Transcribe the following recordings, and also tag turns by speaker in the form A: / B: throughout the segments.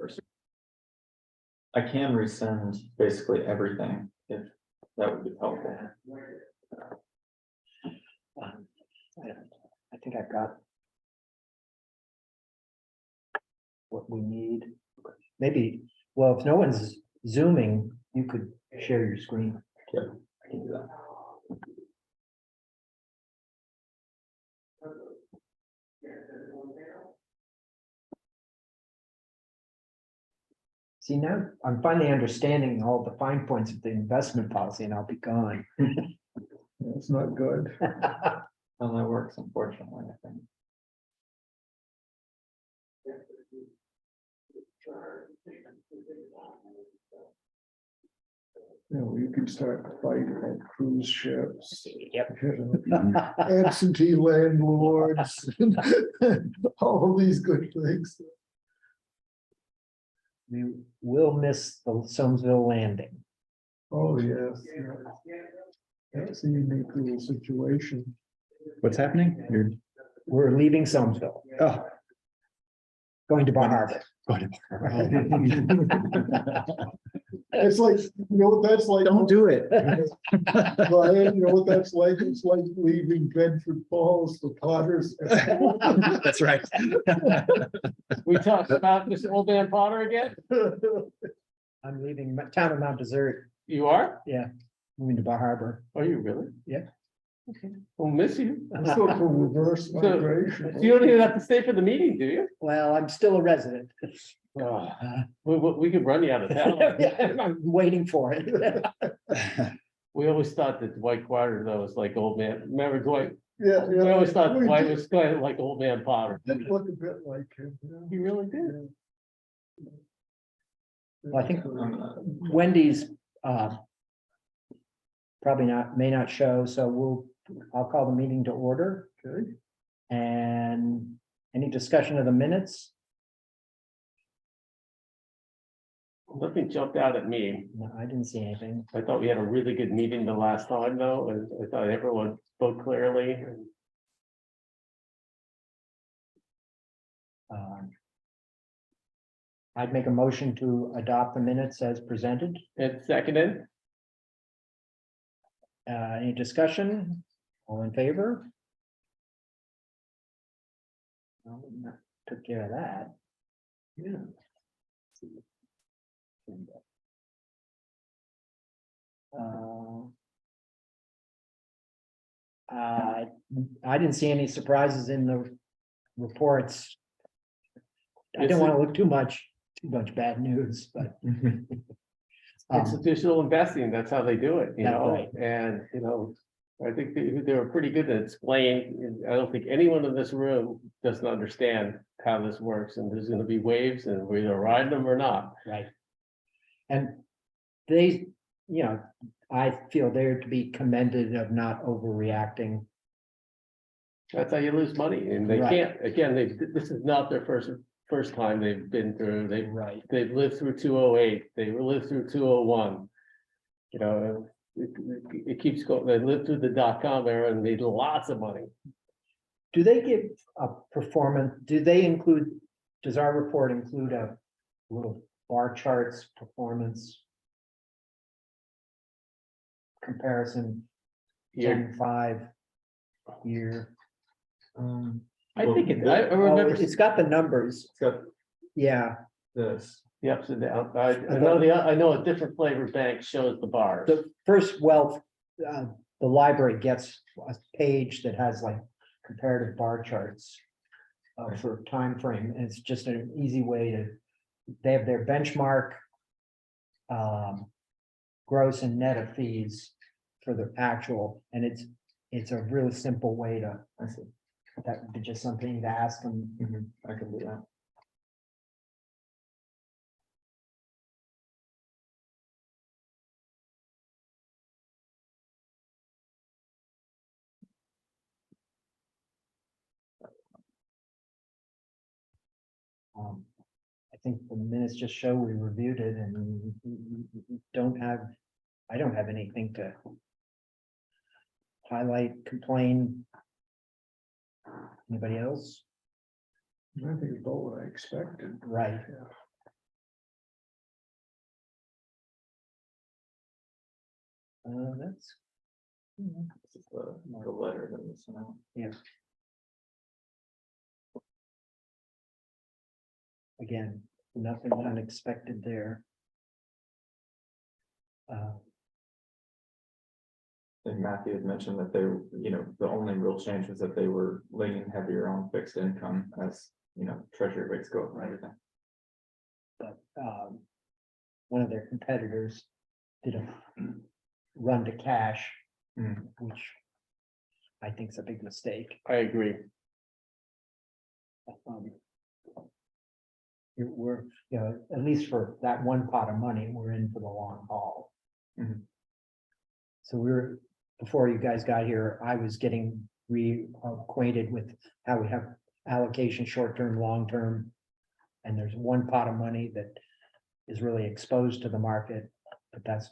A: first. I can resend basically everything if that would be helpful.
B: I think I've got what we need. Maybe, well, if no one's zooming, you could share your screen.
A: Yeah, I can do that.
B: See, now I'm finally understanding all the fine points of the investment policy and I'll be gone.
C: It's not good.
A: And that works, unfortunately, I think.
C: You know, you can start to fight on cruise ships.
B: Yep.
C: Absentee landlords, all these good things.
B: We will miss the Soamesville landing.
C: Oh, yes. That's a unique little situation.
D: What's happening?
B: We're leaving Soamesville,
D: Oh,
B: going to Bar Harbor.
C: It's like, you know what that's like?
D: Don't do it.
C: Brian, you know what that's like? It's like leaving Bedford Falls for Potters.
D: That's right.
E: We talked about this old man Potter again?
B: I'm leaving town of Mount Desert.
E: You are?
B: Yeah, moving to Bar Harbor.
E: Are you really?
B: Yeah.
E: Okay, we'll miss you.
C: So for reverse migration.
E: You don't even have to stay for the meeting, do you?
B: Well, I'm still a resident.
E: Oh, we could run you out of town.
B: Yeah, I'm waiting for it.
E: We always thought that Dwight Carter though was like old man. Remember Dwight?
C: Yeah,
E: We always thought
C: We
E: Dwight
C: did.
E: was kind of like old man Potter.
C: Look a bit like him.
E: He really did.
B: Well, I think Wendy's probably may not show, so I'll call the meeting to order.
C: Okay.
B: And any discussion of the minutes?
E: Nothing jumped out at me.
B: No, I didn't see anything.
E: I thought we had a really good meeting the last time though, and I thought everyone spoke clearly.
B: I'd make a motion to adopt the minutes as presented.
E: It's seconded.
B: Any discussion? All in favor? Well, that took care of that.
E: Yeah.
B: I didn't see any surprises in the reports. I don't want to look too much bad news, but.
E: Institutional investing, that's how they do it, you
B: That's
E: know,
B: right.
E: and, you know, I think they were pretty good at explaining. I don't think anyone in this room doesn't understand how this works, and there's gonna be waves, and we're either riding them or not.
B: Right. And they, you know, I feel they're to be commended of not overreacting.
E: That's how you lose money, and they
B: Right.
E: can't, again, this is not their first time they've been through,
B: Right.
E: they've lived through 208, they lived through 201. You know, it keeps going, they lived through the dot-com era and made lots of money.
B: Do they give a performance, does our report include a little bar charts performance comparison,
E: Year.
B: 10-5 year?
E: I
A: Well,
E: think it,
A: the-
E: I remember
B: It's got the numbers,
A: It's got
B: yeah.
A: this.
E: the ups and downs. I know a different flavor bank shows the bars.
B: The first wealth, the library gets a page that has like comparative bar charts for time frame, and it's just an easy way to, they have their benchmark gross and net of fees for the actual, and it's a really simple way to,
A: I see.
B: that would be just something to ask them.
A: I can do that.
B: I think the minutes just show we reviewed it and I don't have anything to highlight, complain. Anybody else?
C: I think it's about what I expected.
B: Right. That's.
A: This is the letter that was sent out.
B: Again, nothing unexpected there.
A: And Matthew had mentioned that they, the only real change was that they were leaning heavier on fixed income as, treasury rates go up and everything.
B: But one of their competitors did a run to cash,
A: Mm.
B: which I think is a big mistake.
E: I agree.
B: We're, at least for that one pot of money, we're in for the long haul.
A: Mhm.
B: So before you guys got here, I was getting reacquainted with how we have allocation, short-term, long-term. And there's one pot of money that is really exposed to the market, but that's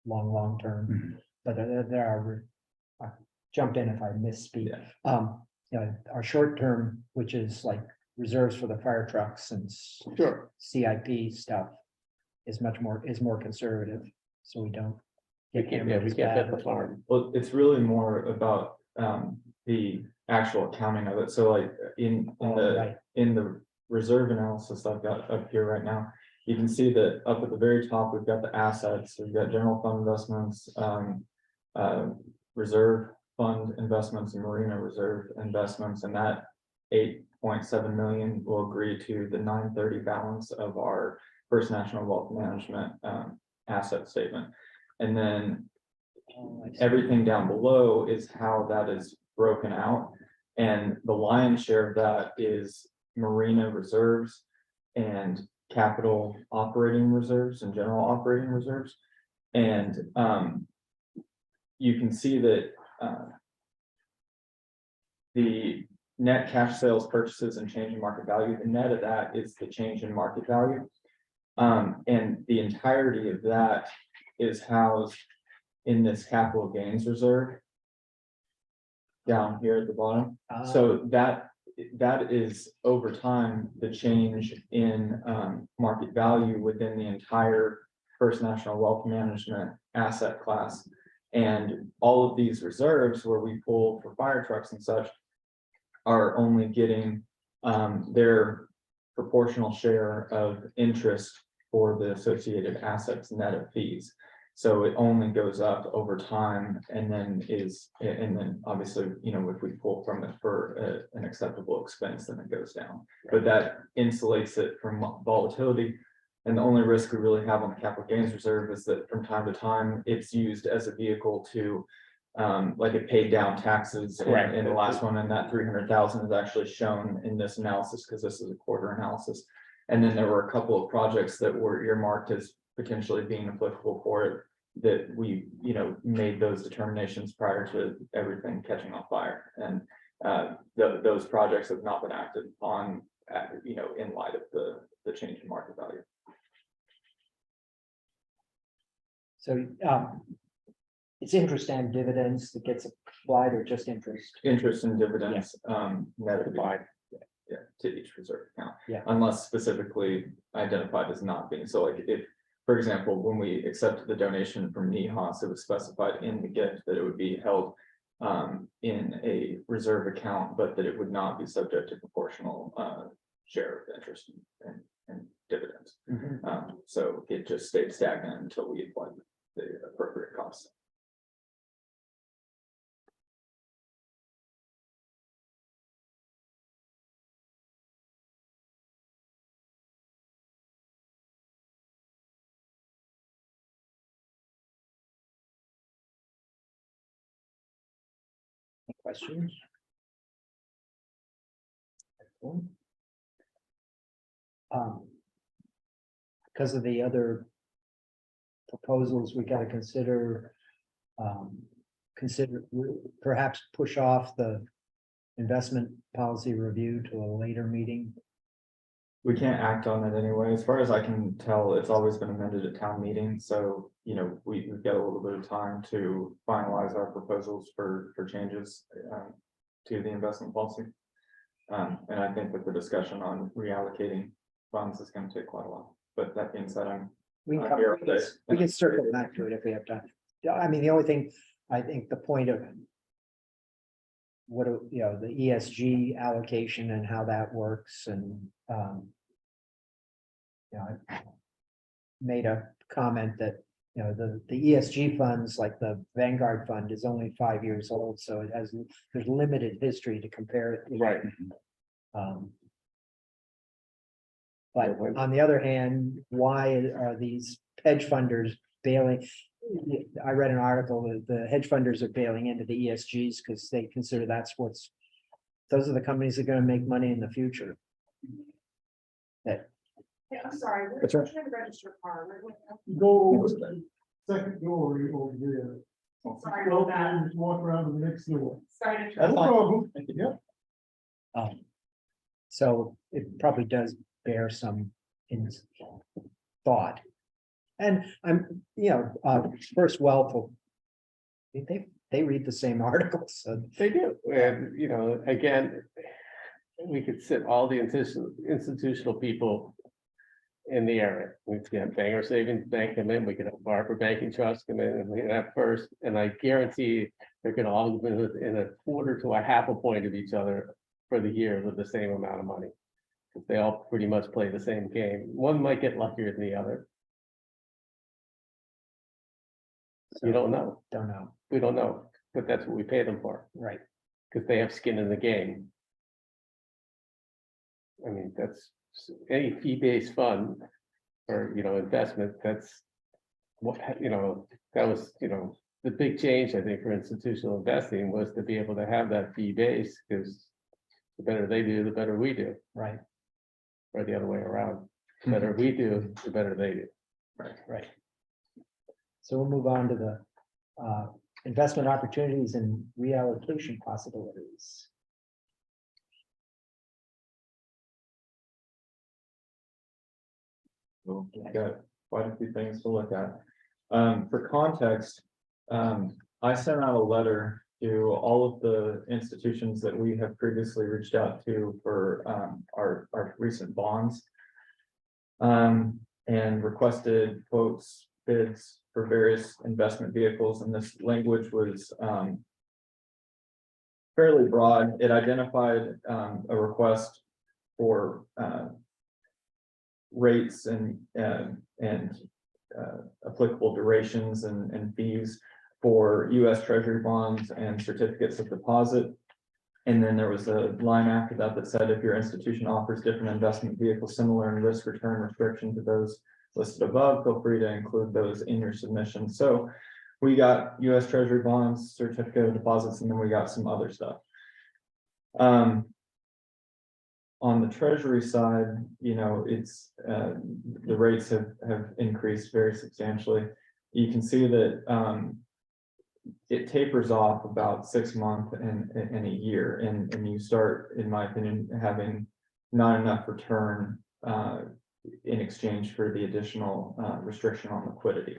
B: long-term.
D: Mhm.
B: But there are, jump in if I misspeak.
A: Yeah.
B: Our short-term, which is like reserves for the fire trucks and
E: Sure.
B: CIP stuff is more conservative, so we don't.
E: We
B: get
E: can't,
B: hammered
E: we
B: as
E: can't
B: bad.
E: bet the farm.
A: Well, it's really more about the actual accounting of it. So like in
B: Right.
A: the reserve analysis I've got up here right now, you can see that up at the very top, we've got the assets, we've got general fund investments, reserve fund investments and marina reserve investments, and that 8.7 million will agree to the 930 balance of our First National Wealth Management asset statement. And then
B: Oh, I see.
A: everything down below is how that is broken out. And the lion's share of that is marina reserves and capital operating reserves and general operating reserves. And you can see that the net cash sales purchases and change in market value, the net of that is the change in market value. And the entirety of that is housed in this capital gains reserve down here at the bottom. So that is over time, the change in market value within the entire First National Wealth Management asset class. And all of these reserves where we pull for fire trucks and such are only getting their proportional share of interest for the associated assets net of fees. So it only goes up over time and then obviously, if we pull from it for an acceptable expense, then it goes down. But that insulates it from volatility. And the only risk we really have on the capital gains reserve is that from time to time, it's used as a vehicle to like it paid down taxes
E: Correct.
A: in the last one, and that 300,000 is actually shown in this analysis because this is a quarter analysis. And then there were a couple of projects that were earmarked as potentially being applicable for it that we, made those determinations prior to everything catching on fire. And those projects have not been acted on, in light of the change in market value.
B: So it's interest and dividends that gets applied or just interest?
A: Interest and dividends, net of
E: Applied.
A: yeah, to each reserve account.
B: Yeah.
A: Unless specifically identified as not being, so like if, for example, when we accepted the donation from NEHAS, it was specified in the gift that it would be held in a reserve account, but that it would not be subject to proportional share of interest and dividends.
B: Mhm.
A: So it just stayed stagnant until we applied the appropriate costs.
B: Questions? Because of the other proposals, we got to consider perhaps push off the investment policy review to a later meeting.
A: We can't act on it anyway. As far as I can tell, it's always been amended at town meeting. So, we've got a little bit of time to finalize our proposals for changes to the investment policy. And I think that the discussion on reallocating funds is going to take quite a while. But that being said,
B: We
A: here
B: can
A: today.
B: we can circle back to it if we have time. I mean, the only thing, I think the point of. What, you know, the ESG allocation and how that works and, you know, I made a comment that, you know, the ESG funds, like the Vanguard fund is only 5 years old, so it has, there's limited history to compare it.
E: Right.
B: Um, But on the other hand, why are these hedge funders bailing? I read an article that the hedge funders are bailing into the ESGs because they consider those are the companies that are going to make money in the future. That,
F: Yeah, I'm sorry.
D: That's right.
F: Trying to register car.
C: Go over the second door over there.
F: Sorry about that.
C: Just walk around to the next door.
F: Sorry to
C: No
F: trouble.
C: problem. Yeah.
B: so it probably does bear some in thought. And I'm, you know, First Wealth, they read the same articles, so
E: They do, and you know, again, we could sit all the institutional people in the area. We could have Bangor Savings Bank come in, we could have Barber Banking Trust come in, and we could have First, and I guarantee they're gonna all be within a quarter to a half a point of each other for the year with the same amount of money. They all pretty much play the same game. One might get luckier than the other. You don't know.
B: don't know,
E: We don't know, but that's what we pay them for,
B: right?
E: because they have skin in the game. I mean, that's any fee-based fund or, you know, investment, that's what, you know, that was, you know, the big change, I think, for institutional investing was to be able to have that fee base, because the better they do, the better we do,
B: Right,
E: or the other way around. The better we do, the better they do.
B: right. So we'll move on to the investment opportunities and reallocation possibilities.
A: We've got quite a few things to look at. For context, I sent out a letter to all of the institutions that we have previously reached out to for our recent bonds. And requested quotes, bids for various investment vehicles, and this language was fairly broad. It identified a request for rates and applicable durations and fees for US Treasury bonds and certificates of deposit. And then there was a line after that that said, if your institution offers different investment vehicles similar in risk return restriction to those listed above, feel free to include those in your submission. So we got US Treasury bonds, certificate of deposits, and then we got some other stuff. On the Treasury side, you know, it's the rates have increased very substantially. You can see that it tapers off about 6 months and a year, and you start, in my opinion, having not enough return in exchange for the additional restriction on liquidity.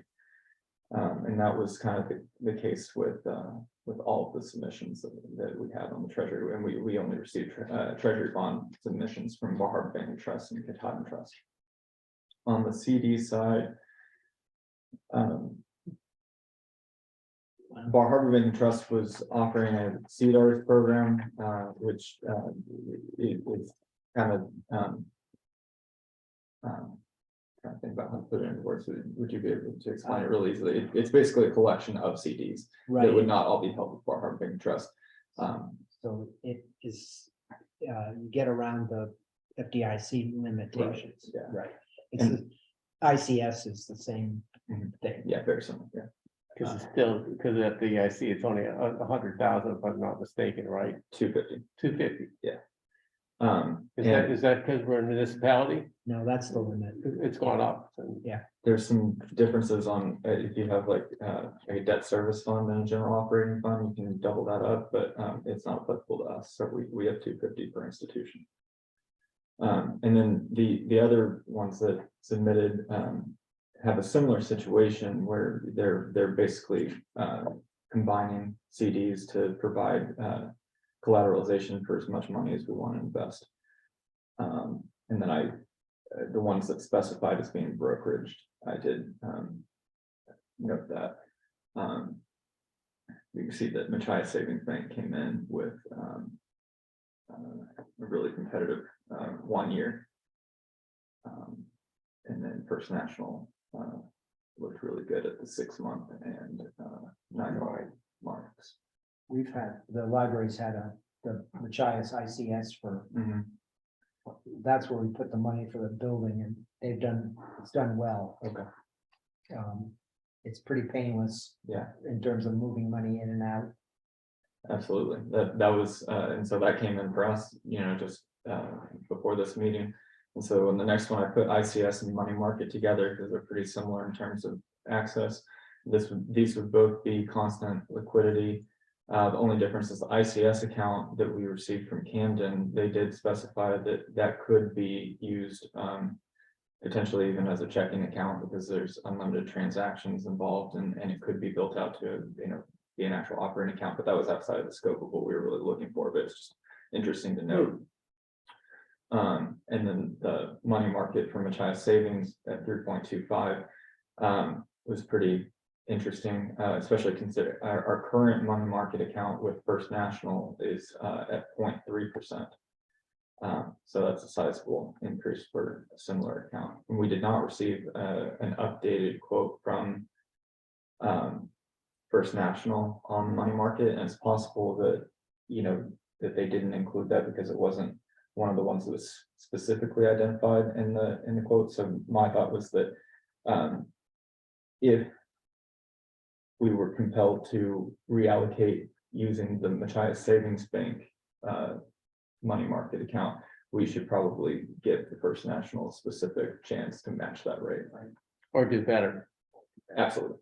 A: And that was kind of the case with all of the submissions that we had on the Treasury, and we only received Treasury bond submissions from Bar Harbor Bank and Trust and Katahdin Trust. On the CD side, Bar Harbor Bank and Trust was offering a CDARS program, which it was kind of trying to think about how to put it into words. Would you be able to explain it really easily? It's basically a collection of CDs that would not all be held with Bar Harbor Bank and Trust.
B: So it is, you get around the FDIC limitations.
A: yeah.
B: Right. It's ICS is the same thing.
A: Yeah, very similar. Yeah.
E: Because it's still, because at the IC, it's only 100,000, if I'm not mistaken, right?
A: 250.
E: 250.
A: And
E: Is that because we're a municipality?
B: No, that's the limit.
E: It's gone up. And
A: there's some differences on if you have like a debt service fund and a general operating fund, you can double that up, but it's not applicable to us. So we have 250 per institution. And then the other ones that submitted have a similar situation where they're basically combining CDs to provide collateralization for as much money as we want to invest. And then the ones that specified as being brokeraged, I did note that. You can see that Machias Savings Bank came in with a really competitive 1 year. And then First National looked really good at the 6-month and 9-month marks.
B: We've had, the library's had the Machias ICS for,
A: Mhm.
B: that's where we put the money for the building and it's done well.
A: Okay.
B: It's pretty painless.
A: Yeah.
B: In terms of moving money in and out.
A: Absolutely, that was, and so that came in for us, just before this meeting. And so in the next one, I put ICS and money market together because they're pretty similar in terms of access. These would both be constant liquidity. The only difference is the ICS account that we received from Camden, they did specify that that could be used potentially even as a checking account because there's unlimited transactions involved and it could be built out to, be an actual operating account, but that was outside of the scope of what we were really looking for, but it's just interesting to note. And then the money market for Machias Savings at 3.25 was pretty interesting, especially consider our current money market account with First National is at 0.3%. So that's a sizable increase for a similar account. And we did not receive an updated quote from First National on money market, and it's possible that, that they didn't include that because it wasn't one of the ones that was specifically identified in the quote. So my thought was that if we were compelled to reallocate using the Machias Savings Bank money market account, we should probably give the First National a specific chance to match that rate, right?
E: Or do better.
A: Absolutely.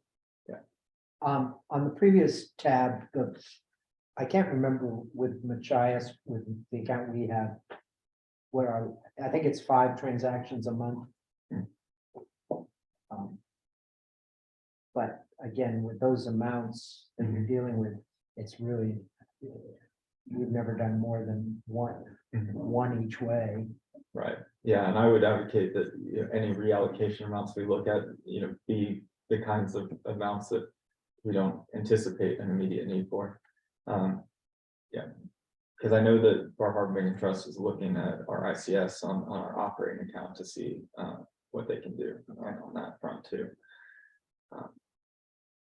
B: On the previous tab, I can't remember with Machias, with the account we have. I think it's 5 transactions a month. But again, with those amounts that you're dealing with, it's really, we've never done more than one each way.
A: Right, yeah, and I would advocate that any reallocation amounts we look at, be the kinds of amounts that we don't anticipate an immediate need for. Yeah, because I know that Bar Harbor Bank and Trust is looking at our ICS on our operating account to see what they can do on that front too.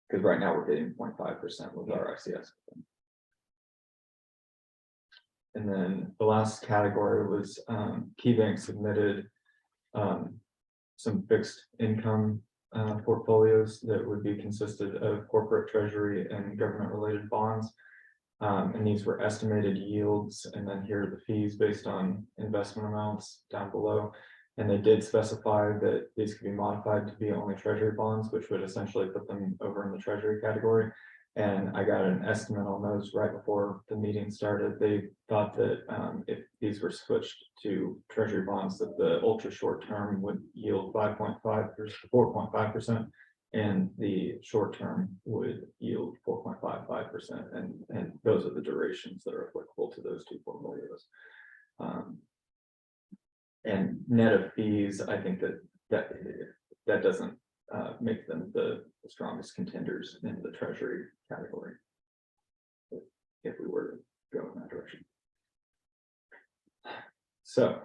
A: Because right now we're getting 0.5% with our ICS. And then the last category was KeyBank submitted some fixed income portfolios that would be consisted of corporate treasury and government related bonds. And these were estimated yields, and then here are the fees based on investment amounts down below. And they did specify that these could be modified to be only treasury bonds, which would essentially put them over in the treasury category. And I got an estimate on those right before the meeting started. They thought that if these were switched to treasury bonds, that the ultra short term would yield 5.5 or 4.5%, and the short term would yield 4.55%. And those are the durations that are applicable to those two portfolios. And net of fees, I think that doesn't make them the strongest contenders in the treasury category, if we were to go in that direction. So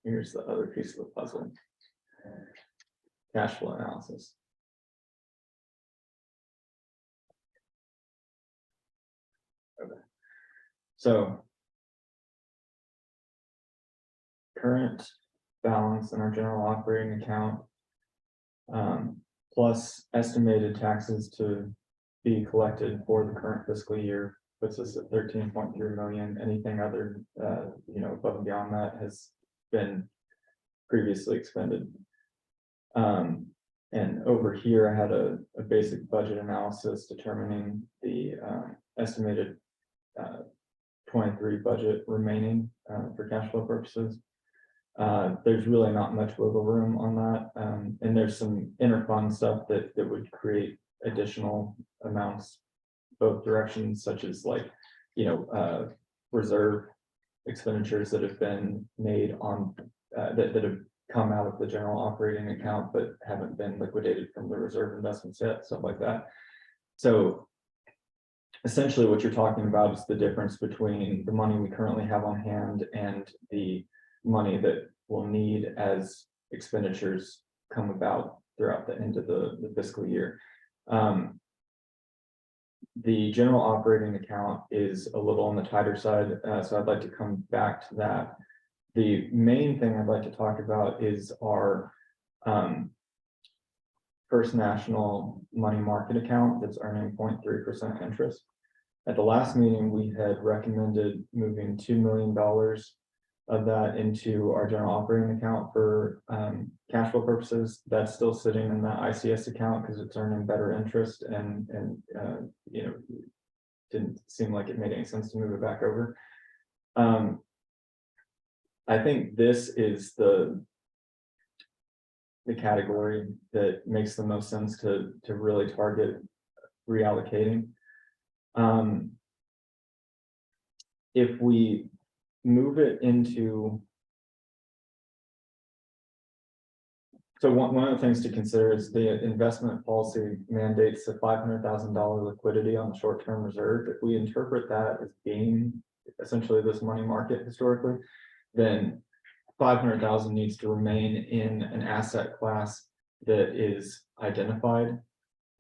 A: here's the other piece of the puzzle: cash flow analysis. Okay, so current balance in our general operating account, plus estimated taxes to be collected for the current fiscal year, puts us at 13.3 million. Anything other, above and beyond that has been previously expended. And over here, I had a basic budget analysis determining the estimated 23 budget remaining for cash flow purposes. There's really not much wiggle room on that. And there's some interfund stuff that would create additional amounts both directions, such as reserve expenditures that have been made on that have come out of the general operating account, but haven't been liquidated from the reserve investments yet, stuff like that. So essentially what you're talking about is the difference between the money we currently have on hand and the money that we'll need as expenditures come about throughout the end of the fiscal year. The general operating account is a little on the tighter side, so I'd like to come back to that. The main thing I'd like to talk about is our First National money market account that's earning 0.3% interest. At the last meeting, we had recommended moving $2 million of that into our general operating account for cash flow purposes. That's still sitting in that ICS account because it's earning better interest and you know, didn't seem like it made any sense to move it back over. I think this is the category that makes the most sense to really target reallocating. If we move it into, so one of the things to consider is the investment policy mandates a $500,000 liquidity on the short-term reserve. If we interpret that as being essentially this money market historically, then 500,000 needs to remain in an asset class that is identified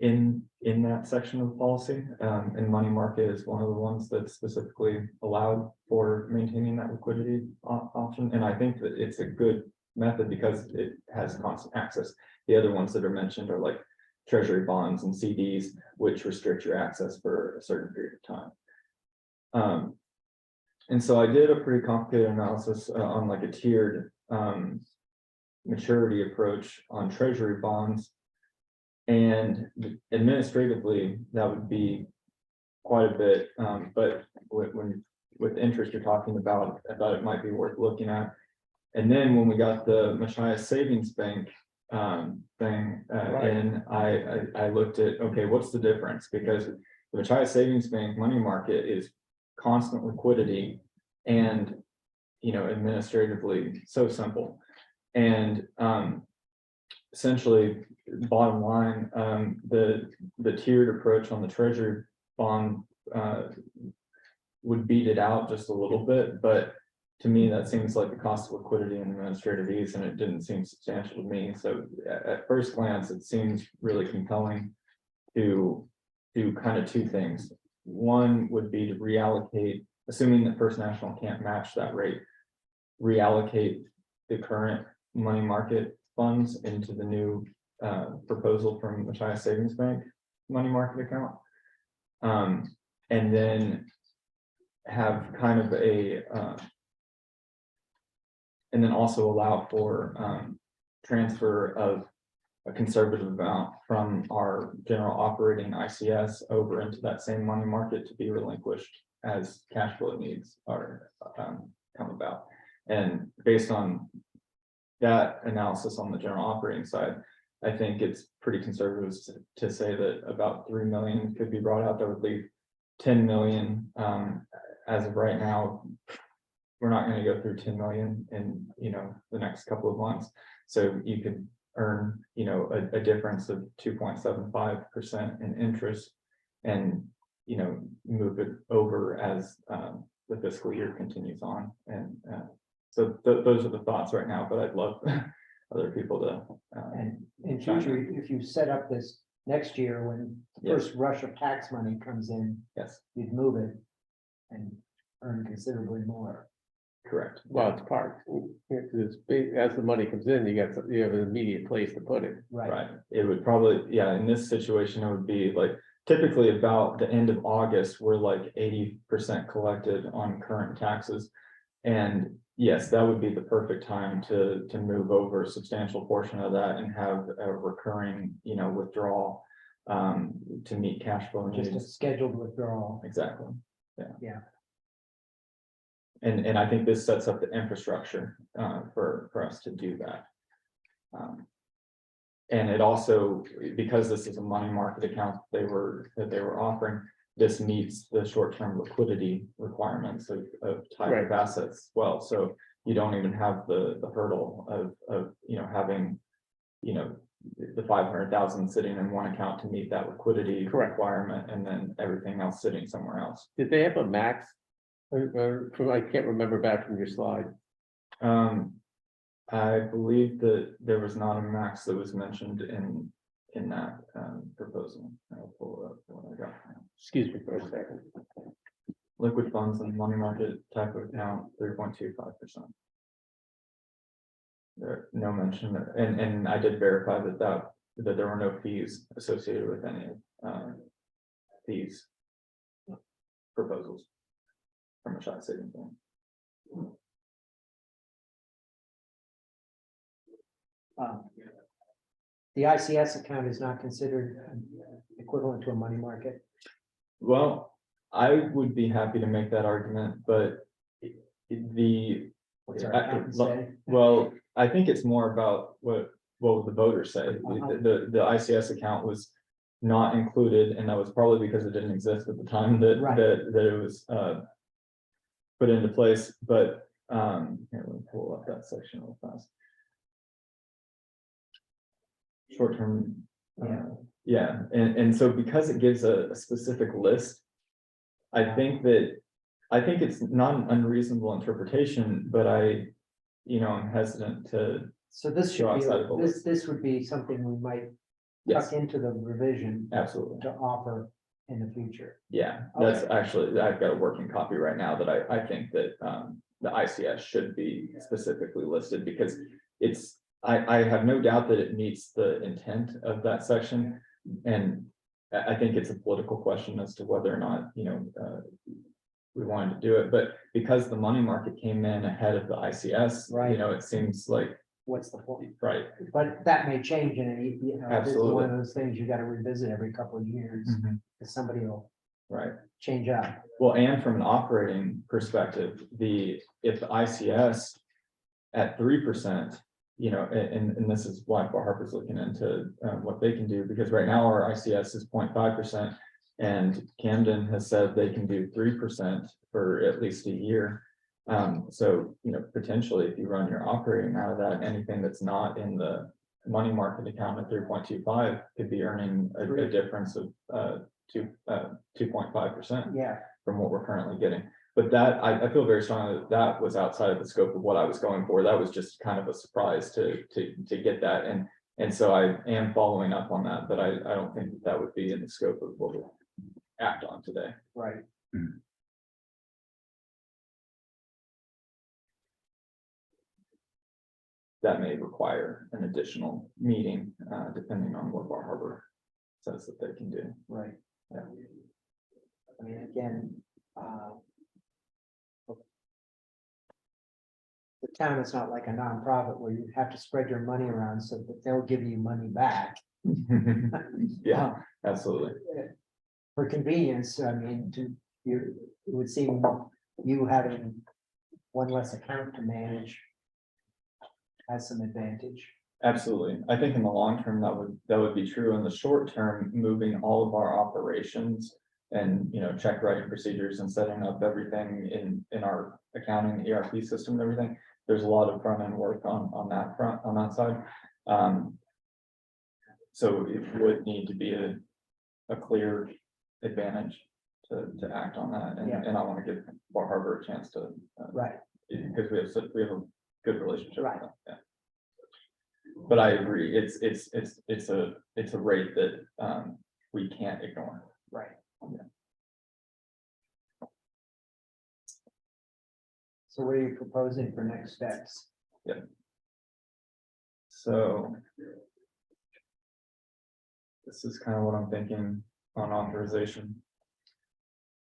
A: in that section of the policy, and money market is one of the ones that's specifically allowed for maintaining that liquidity option. And I think that it's a good method because it has constant access. The other ones that are mentioned are like treasury bonds and CDs, which restrict your access for a certain period of time. And so I did a pretty complicated analysis on like a tiered maturity approach on treasury bonds. And administratively, that would be quite a bit, but with interest you're talking about, I thought it might be worth looking at. And then when we got the Machias Savings Bank thing in, I looked at, okay, what's the difference? Because the Machias Savings Bank money market is constant liquidity and, you know, administratively so simple. And essentially, bottom line, the tiered approach on the treasury bond would beat it out just a little bit, but to me that seems like the cost of liquidity and administrative ease, and it didn't seem substantial to me. So at first glance, it seems really compelling to do kind of two things. One would be to reallocate, assuming that First National can't match that rate, reallocate the current money market funds into the new proposal from the Machias Savings Bank money market account, and then have kind of a and then also allow for transfer of a conservative amount from our general operating ICS over into that same money market to be relinquished as cash flow needs are come about. And based on that analysis on the general operating side, I think it's pretty conservative to say that about 3 million could be brought out. That would leave 10 million. As of right now, we're not going to go through 10 million in, you know, the next couple of months. So you could earn, you know, a difference of 2.75% in interest and, you know, move it over as the fiscal year continues on. And so those are the thoughts right now, but I'd love other people to.
B: And in future, if you set up this next year, when the
A: Yes.
B: first rush of tax money comes in,
A: Yes,
B: you'd move it and earn considerably more.
A: correct.
E: Well, it's part, as the money comes in, you have an immediate place to put it.
A: Right. It would probably, yeah, in this situation, it would be like typically about the end of August, we're like 80% collected on current taxes. And yes, that would be the perfect time to move over a substantial portion of that and have a recurring, you know, withdrawal to meet cash flow
B: Just a
A: needs.
B: scheduled withdrawal.
A: Exactly. Yeah.
B: Yeah.
A: And I think this sets up the infrastructure for us to do that. And it also, because this is a money market account that they were offering, this meets the short-term liquidity requirements of type of assets as well. So you don't even have the hurdle of having, you know, the 500,000 sitting in one account to meet that liquidity
E: Correct.
A: requirement, and then everything else sitting somewhere else.
E: Did they have a max? I can't remember back from your slide.
A: I believe that there was not a max that was mentioned in that proposal. I'll pull up what I got.
E: Excuse me for a second.
A: Liquid funds and money market type of account, 3.25%. There, no mention there, and I did verify that there were no fees associated with any of these proposals from a shot savings bank.
B: The ICS account is not considered equivalent to a money market.
A: Well, I would be happy to make that argument, but
B: What's our accountant say?
A: well, I think it's more about what the voters say.
B: Uh-huh.
A: The ICS account was not included, and that was probably because it didn't exist at the time that
B: Right.
A: that it was put into place. But here, let me pull up that section real fast. Short term, yeah, and so because it gives a specific list, I think it's not an unreasonable interpretation, but I'm hesitant to.
B: So this
A: Go
B: should
A: outside of the
B: be, this would be something we might
A: Yes,
B: tuck into the revision
A: absolutely.
B: to offer in the future.
A: Yeah, that's actually, I've got a working copy right now that I think that the ICS should be specifically listed, because I have no doubt that it meets the intent of that section. And I think it's a political question as to whether or not, we wanted to do it, but because the money market came in ahead of the ICS,
B: Right.
A: it seems like,
B: What's the point?
A: right.
B: But that may change in any, this is one
A: Absolutely.
B: of those things you gotta revisit every couple of years, because somebody will
A: Right.
B: change out.
A: Well, and from an operating perspective, if the ICS at 3%, and this is why Bar Harbor's looking into what they can do, because right now our ICS is 0.5%, and Camden has said they can do 3% for at least a year. So, potentially if you run your operating out of that, anything that's not in the money market account at 3.25 could be earning a difference of 2.5%
B: Yeah,
A: from what we're currently getting. But that, I feel very strongly that was outside of the scope of what I was going for. That was just kind of a surprise to get that. And so I am following up on that, but I don't think that would be in the scope of what we'll act on today.
B: right.
A: That may require an additional meeting, depending on what Bar Harbor says that they can do.
B: Right.
A: Yeah.
B: I mean, again, the town is not like a nonprofit where you have to spread your money around so that they'll give you money back.
A: Yeah, absolutely.
B: For convenience, I mean, it would seem you having one less account to manage has some advantage.
A: Absolutely. I think in the long term, that would be true. In the short term, moving all of our operations and, check writing procedures and setting up everything in our accounting ERP system and everything. There's a lot of front end work on that side. So it would need to be a clear advantage to act on that.
B: Yeah.
A: And I want to give Bar Harbor a chance to,
B: Right.
A: because we have a good relationship.
B: Right.
A: With them. Yeah. But I agree, it's a rate that we can't ignore.
B: Right.
A: Yeah.
B: So what are you proposing for next steps?
A: So this is kind of what I'm thinking on authorization.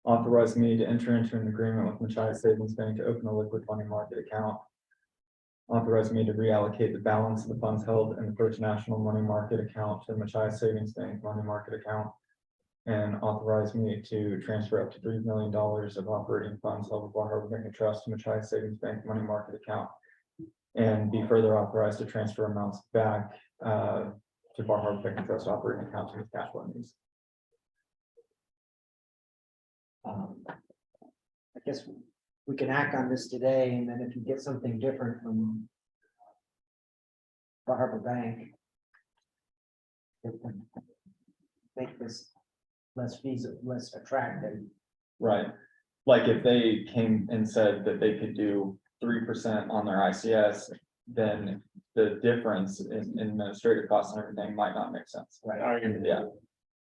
A: Authorize me to enter into an agreement with Machias Savings Bank to open a liquid money market account. Authorize me to reallocate the balance of the funds held in the First National Money Market account to the Machias Savings Bank money market account. And authorize me to transfer up to $3 million of operating funds held with Bar Harbor Bank and Trust to Machias Savings Bank money market account. And be further authorized to transfer amounts back to Bar Harbor Bank and Trust operating accounts with cash flow needs.
B: I guess we can act on this today, and then if you get something different from Bar Harbor Bank. It would make this less feasible, less attractive.
A: Right, like if they came and said that they could do 3% on their ICS, then the difference in administrative costs and everything might not make sense.
B: Right.
E: Argument.
A: Yeah.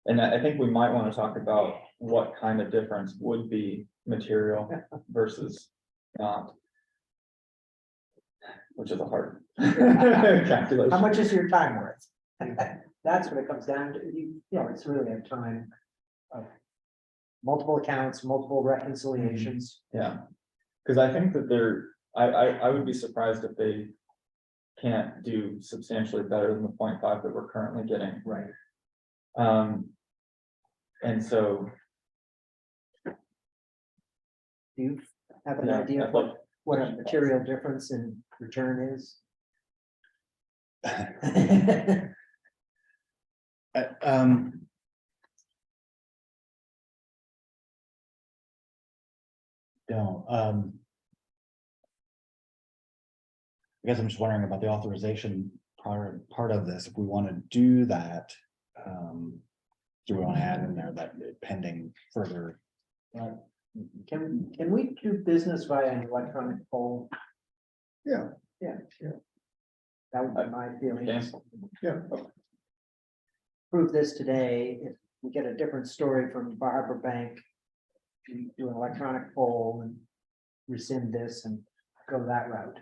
A: And I think we might want to talk about what kind of difference would be material versus not. Which is a hard calculation.
B: How much is your time worth? That's what it comes down to. You know, it's really a time of multiple accounts, multiple reconciliations.
A: Yeah, because I think that I would be surprised if they can't do substantially better than the 0.5 that we're currently getting.
B: Right.
A: And so,
B: Do you have an
A: yeah,
B: idea
A: I'd
B: of
A: like-
B: what a material difference in return is?
D: Don't, I guess I'm just wondering about the authorization part of this, if we want to do that. Do we want to add in there that pending further?
B: Can we do business via an electronic poll?
C: Yeah.
B: Yeah. That would be my feeling.
A: Yes.
C: Yeah.
B: Prove this today, if we get a different story from Bar Harbor Bank. we Do an electronic poll and rescind this and go that route.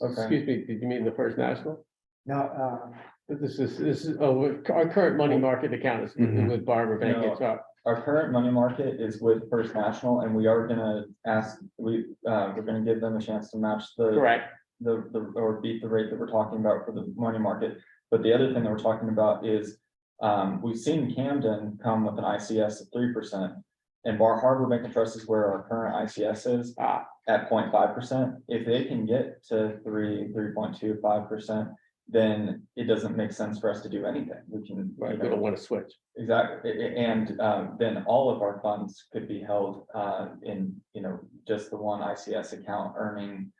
A: Okay,
E: Excuse me, did you mean the First National?
B: No,
E: But this is, our current money market account is
D: Mhm.
E: with Barber Bank.
A: No.
E: It's our,
A: our current money market is with First National, and we are gonna ask, we're gonna give them a chance to match the.
E: correct,
A: Or beat the rate that we're talking about for the money market. But the other thing that we're talking about is, we've seen Camden come with an ICS of 3%. And Bar Harbor Bank and Trust is where our current ICS is at 0.5%. If they can get to 3.25%, then it doesn't make sense for us to do anything. We can.
E: right, we don't want to switch.
A: Exactly, and then all of our funds could be held in, just the one ICS account earning.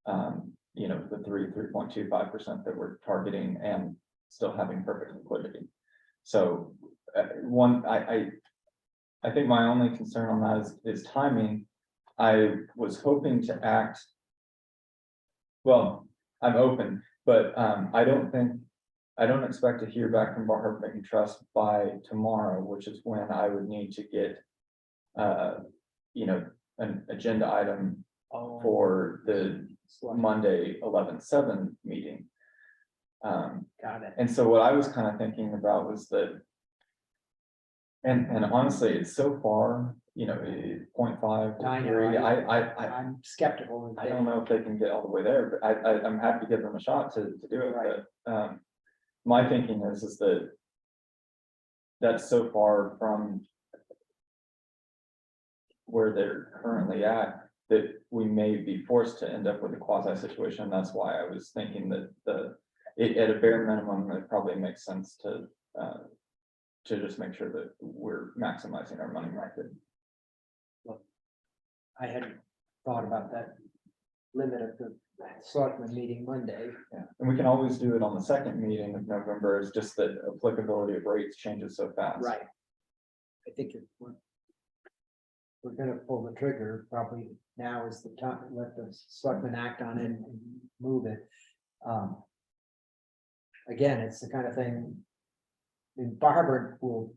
A: The 3.25% that we're targeting and still having perfect liquidity. So I think my only concern on that is timing. I was hoping to act. Well, I'm open, but I don't expect to hear back from Bar Harbor Bank and Trust by tomorrow, which is when I would need to get an agenda item for the Monday 11/7 meeting.
B: got it.
A: And so what I was kind of thinking about was that. And honestly, it's so far, 0.5 to
B: I know,
A: 3,
B: I'm skeptical.
A: I don't know if they can get all the way there, but I'm happy to give them a shot to do it, but, my thinking is that. That's so far from. Where they're currently at, that we may be forced to end up with a quasi situation. That's why I was thinking that at a bare minimum, it probably makes sense to just make sure that we're maximizing our money market.
B: I hadn't thought about that limit of the selectmen meeting Monday.
A: Yeah, and we can always do it on the second meeting of November. It's just that applicability of rates changes so fast.
B: Right. I think if we're gonna pull the trigger, probably now is the time, let the selectmen act on it and move it. Again, it's the kind of thing. In Barbara will,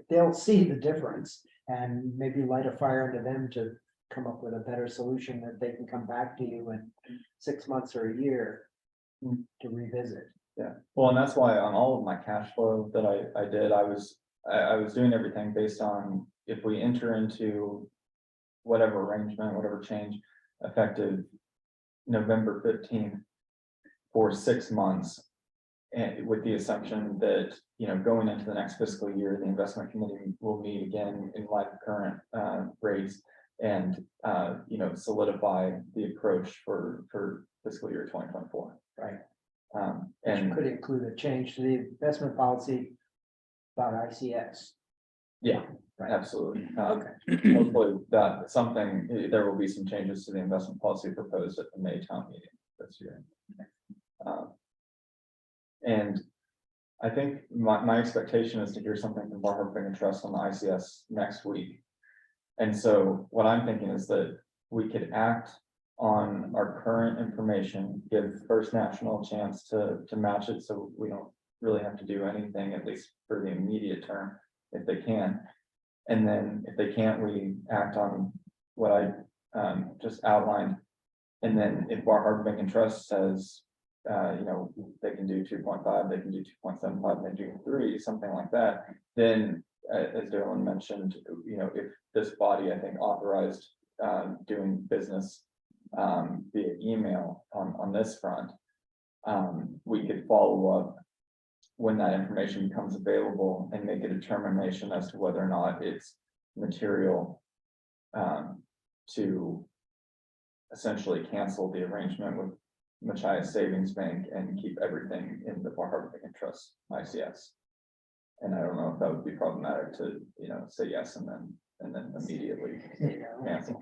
B: they'll see the difference and maybe light a fire under them to come up with a better solution that they can come back to you in 6 months or a year to revisit.
A: Yeah, well, and that's why on all of my cash flow that I did, I was doing everything based on if we enter into whatever arrangement, whatever change effective November 15th for 6 months. And with the assumption that, going into the next fiscal year, the investment committee will meet again in light of current rates and, solidify the approach for fiscal year 2024.
B: Right.
A: And
B: Which could include a change to the investment policy about ICS.
A: yeah,
B: Right.
A: absolutely.
B: Okay.
A: Hopefully that there will be some changes to the investment policy proposed at the May town meeting this year. And I think my expectation is to hear something from Bar Harbor Bank and Trust on the ICS next week. And so what I'm thinking is that we could act on our current information, give First National a chance to match it, so we don't really have to do anything, at least for the immediate term, if they can. And then if they can't, we act on what I just outlined. And then if Bar Harbor Bank and Trust says, they can do 2.5, they can do 2.75, they do 3, something like that, then as Darrell mentioned, if this body, I think, authorized doing business via email on this front, we could follow up when that information becomes available and make a determination as to whether or not it's material to essentially cancel the arrangement with Machias Savings Bank and keep everything in the Bar Harbor Bank and Trust ICS. And I don't know if that would be problematic to, say yes and then immediately cancel,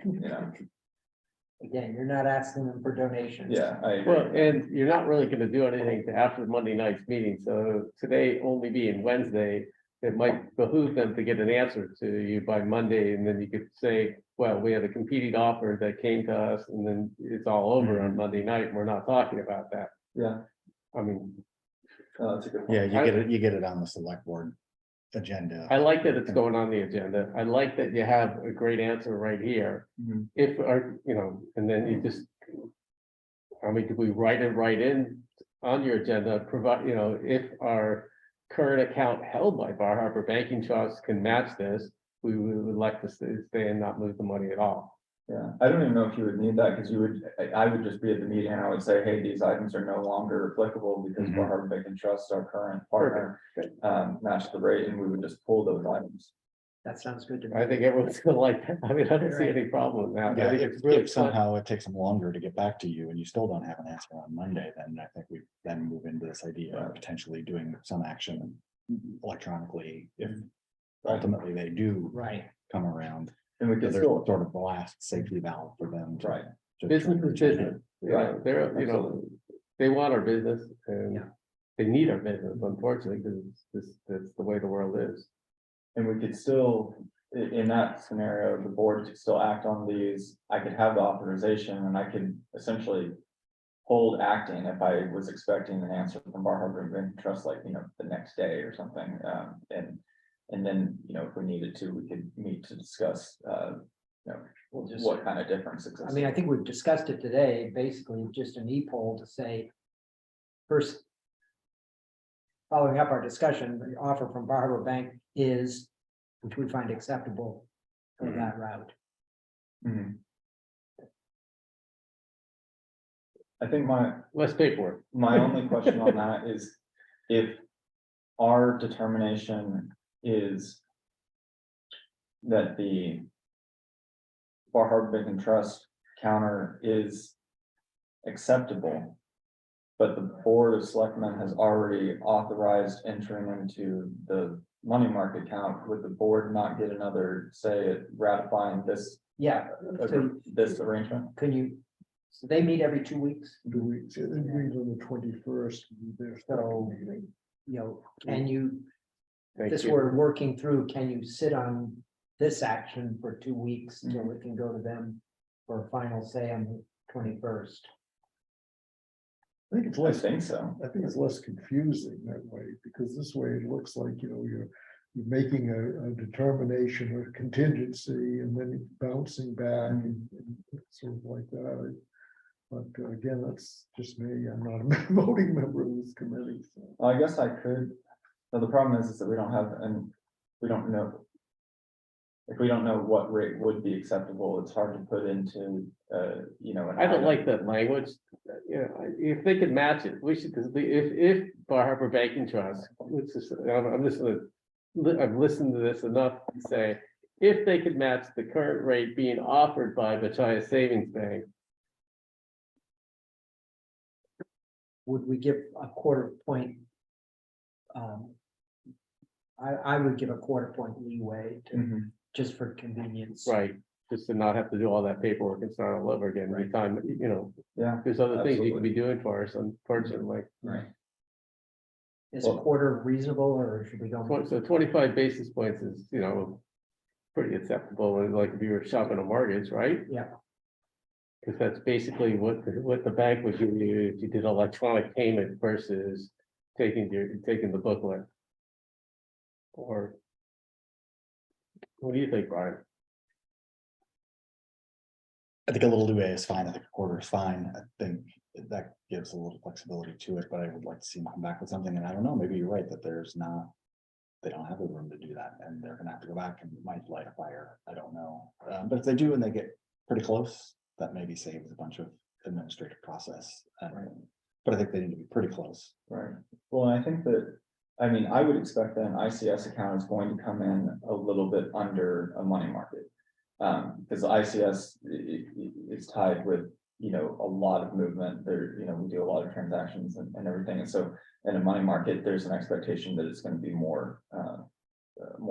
B: Again, you're not asking them for donations.
A: Yeah, I
E: Well,
A: agree.
E: and you're not really gonna do anything to after Monday night's meeting, so today only being Wednesday, it might behoove them to get an answer to you by Monday, and then you could say, well, we have a competing offer that came to us, and then it's all over on Monday night, and we're not talking about that.
A: Yeah,
E: I mean,
A: that's a good
D: Yeah,
A: point.
D: you get it on the select board agenda.
E: I like that it's going on the agenda. I like that you have a great answer right here.
A: Mhm.
E: If, and then you just. I mean, could we write it right in on your agenda, provide, if our current account held by Bar Harbor Banking Trust can match this, we would like to stay and not move the money at all.
A: Yeah, I don't even know if you would need that, because I would just be at the meeting and I would say, hey, these items are no longer applicable because
D: Mhm.
A: Bar Harbor Bank and Trust, our current partner, match the rate, and we would just pull those items.
B: That sounds good to me.
E: I think everyone's gonna like that. I mean, I don't see any problem with that. I
D: Yeah,
E: think
D: if
E: it's really
D: if somehow it takes them longer to get back to you and you still don't have an answer on Monday, then I think we then move into this idea of
A: Right.
D: potentially doing some action electronically if
A: Right.
D: ultimately they do
B: Right.
D: come around.
A: And we
D: So
A: could
D: there's
A: still,
D: sort of the last safety valve for them. to-
A: right,
D: to
E: Business
D: turn
E: is
D: their
E: business,
A: Right.
E: they're, they want our business and
B: Yeah.
E: they need our business, unfortunately, because that's the way the world is.
A: and we could still, in that scenario, the board could still act on these. I could have the authorization and I could essentially hold acting if I was expecting an answer from Bar Harbor Bank and Trust, like, the next day or something. And then, if we needed to, we could meet to discuss,
B: We'll just,
A: what kind of difference exists.
B: I mean, I think we've discussed it today, basically just an e-poll to say. First. Following up our discussion, the offer from Bar Harbor Bank is, which we find acceptable for that route.
A: Mhm. I think my
E: Less paperwork.
A: only question on that is if our determination is that the Bar Harbor Bank and Trust counter is acceptable, but the Board of Selectmen has already authorized entering into the money market account, would the board not get another say at ratifying this,
B: Yeah, so
A: this arrangement?
B: can you, so they meet every 2 weeks,
C: 2 weeks, yeah, they meet on the 21st. Their
B: So-
C: second meeting.
B: can you,
E: Thank
B: this
E: you.
B: we're working through, can you sit on this action for 2 weeks till it can go to them for a final say on the 21st?
C: I think it's
A: I
C: less,
A: think so.
C: I think it's less confusing that way, because this way it looks like, you're making a determination or contingency and then bouncing back and sort of like that. But again, that's just me. I'm not a voting member of this committee, so.
A: Well, I guess I could, so the problem is that we don't have, and we don't know. If we don't know what rate would be acceptable, it's hard to put into, an
E: I don't
A: item.
E: like that language. If they could match it, we should, because if Bar Harbor Banking Trust, which is, I'm just I've listened to this enough to say, if they could match the current rate being offered by Machias Savings Bank,
B: Would we give a quarter point? I would give a quarter point leeway to,
A: Mhm.
B: just for convenience.
E: right, just to not have to do all that paperwork and start all over again every time,
A: Yeah,
E: there's other things you
A: Absolutely.
E: can be doing for us, unfortunately.
A: right.
B: Is a quarter reasonable or should we go?
E: So 25 basis points is, you know, pretty acceptable, and like if you were shopping a mortgage, right?
B: Yeah.
E: Because that's basically what the bank would give you if you did electronic payment versus taking the booklet. Or what do you think, Brian?
D: I think a little leeway is fine. I think a quarter is fine. I think that gives a little flexibility to it, but I would like to see them come back with something. And I don't know, maybe you're right that there's not. They don't have the room to do that and they're gonna have to go back and it might light a fire. I don't know. But if they do and they get pretty close, that maybe saves a bunch of administrative process. But I think they need to be pretty close.
A: Right, well, I think that, I mean, I would expect that an ICS account is going to come in a little bit under a money market. Because ICS is tied with, you know, a lot of movement there, you know, we do a lot of transactions and everything, and so. In a money market, there's an expectation that it's going to be more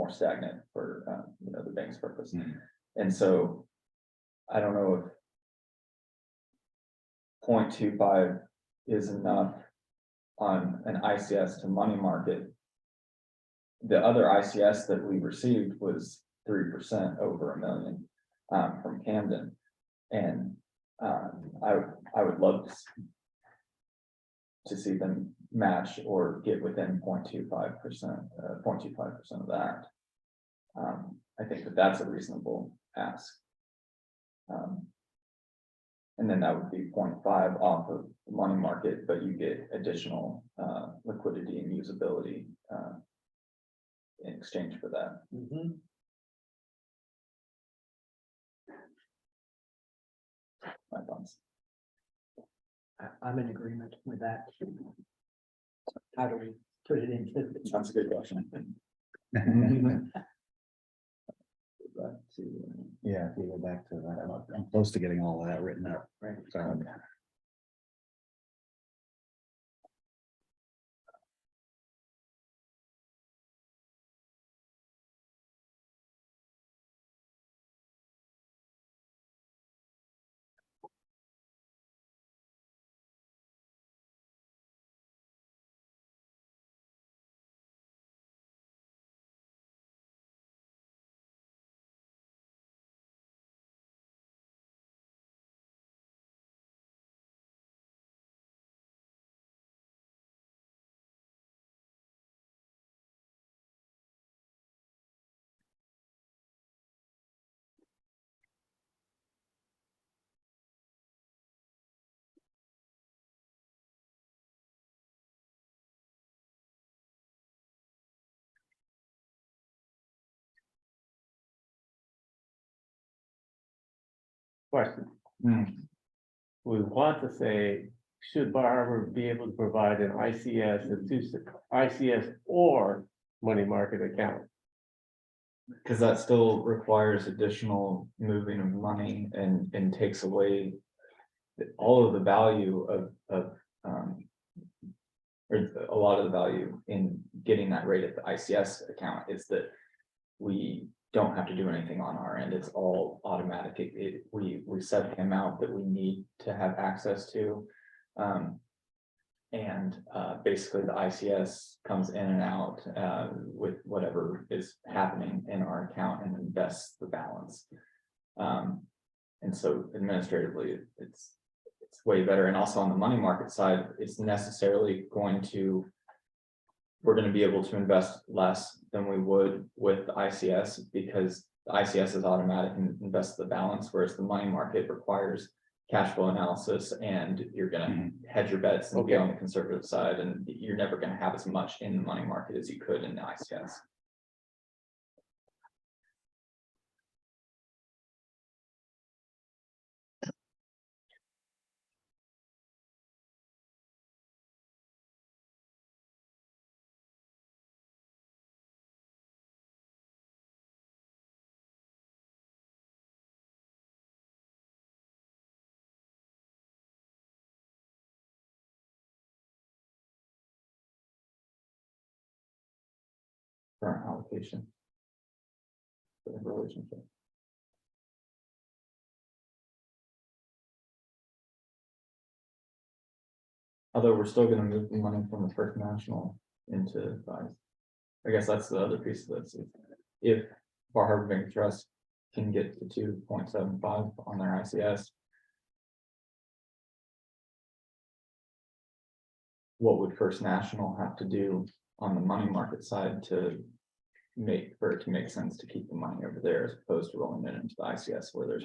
A: stagnant for, you know, the bank's purpose. And so I don't know if 0.25 is enough on an ICS to money market. The other ICS that we received was 3% over $1 million from Camden. And I would love to see them match or get within 0.25%, 0.25% of that. I think that that's a reasonable ask. And then that would be 0.5 off of the money market, but you get additional liquidity and usability in exchange for that. My thoughts.
B: I'm in agreement with that. How do we put it into?
A: That's a good question.
D: Yeah, if we go back to that, I'm close to getting all of that written up.
B: Right.
D: So,
E: Question.
A: Hmm.
E: We want to say, should borrower be able to provide an ICS or money market account?
A: Because that still requires additional moving of money and takes away all of the value of or a lot of the value in getting that rate at the ICS account is that we don't have to do anything on our end. It's all automatic. We set the amount that we need to have access to. Basically the ICS comes in and out with whatever is happening in our account and invests the balance. And so administratively, it's way better. And also on the money market side, it's necessarily going to, we're going to be able to invest less than we would with the ICS because the ICS is automatic and invests the balance, whereas the money market requires cash flow analysis and you're going to hedge your bets and be on the conservative side, and you're never going to have as much in the money market as you could in the ICS. Current allocation for the relationship. Although we're still going to move the money from the First National into size. I guess that's the other piece of this. If Bar Harbor Bank Trust can get to 2.75 on their ICS. What would First National have to do on the money market side to for it to make sense to keep the money over there as opposed to rolling it into the ICS where there's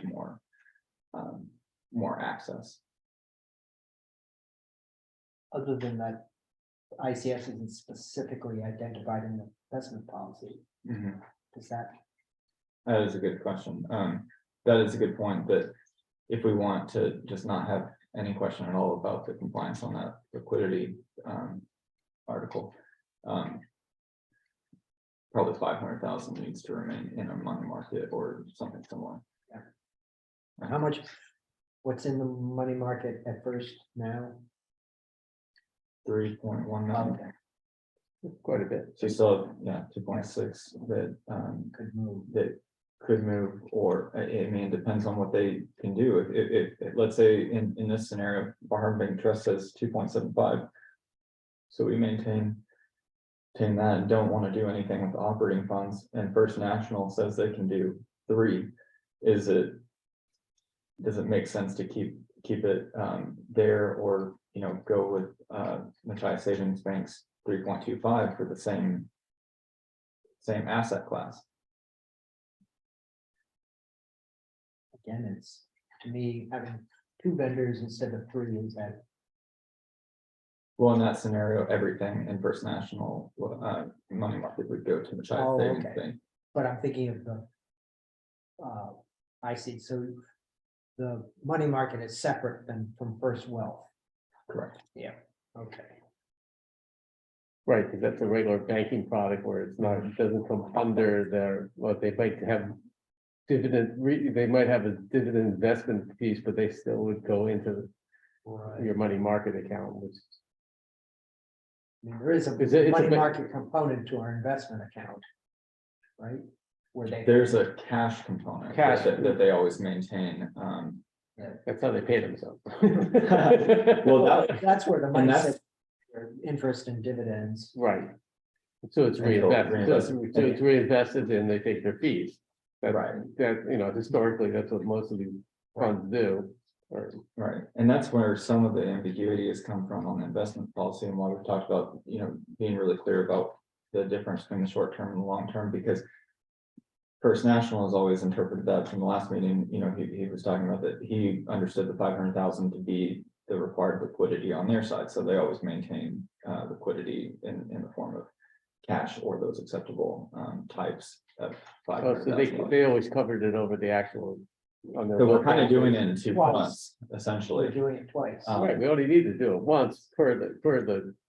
A: more access?
B: Other than that, ICS isn't specifically identified in the investment policy. Does that?
A: That is a good question. That is a good point, that if we want to just not have any question at all about the compliance on that liquidity article, probably 500,000 needs to remain in a money market or something similar.
B: How much, what's in the money market at first now?
A: 3.1 million.
B: Okay,
E: Quite a bit.
A: So you still have, yeah, 2.6
B: could move.
A: that could move, or I mean, it depends on what they can do. If let's say in this scenario, Bar Harbor Bank Trust says 2.75. So we maintain that and don't want to do anything with the operating funds, and First National says they can do 3. Does it make sense to keep it there, or go with Machias Savings Bank's 3.25 for the same asset class?
B: Again, it's, to me, having 2 vendors instead of 3 is that.
A: Well, in that scenario, everything in First National money market would go to Machias
B: Oh,
A: Savings
B: okay.
A: Bank.
B: But I'm thinking of the. I see, so the money market is separate than from First Wealth.
A: Correct.
B: Yeah. Okay.
E: Right, because that's a regular banking product where it's not, it doesn't come under their, what they might have. They might have a dividend investment piece, but they still would go into your money market account, which.
B: I mean, there is
E: It's a
B: money
E: bit-
B: market component to our investment account. Right? Where they.
A: There's a cash component
E: Cash.
A: that they always maintain.
E: That's how they pay themselves.
A: Well,
B: That's where the money
A: that's-
B: sits, for interest and dividends.
E: Right. So it's
A: Until
E: reinvested, so it's reinvested and they take their fees.
A: Right.
E: That, historically, that's what most of these funds do, or.
A: Right, and that's where some of the ambiguity has come from on the investment policy, and why we've talked about, being really clear about the difference between the short term and the long term, because First National has always interpreted that from the last meeting, he was talking about that he understood the 500,000 to be the required liquidity on their side, so they always maintain liquidity in the form of cash or those acceptable types of
E: Oh, so
A: 500,000.
E: they always covered it over the actual. On their
A: So we're
E: local-
A: kind of doing it in 2
B: Twice.
A: fronts,
B: We're
A: essentially.
B: doing it twice.
E: Right, we only need to do it once per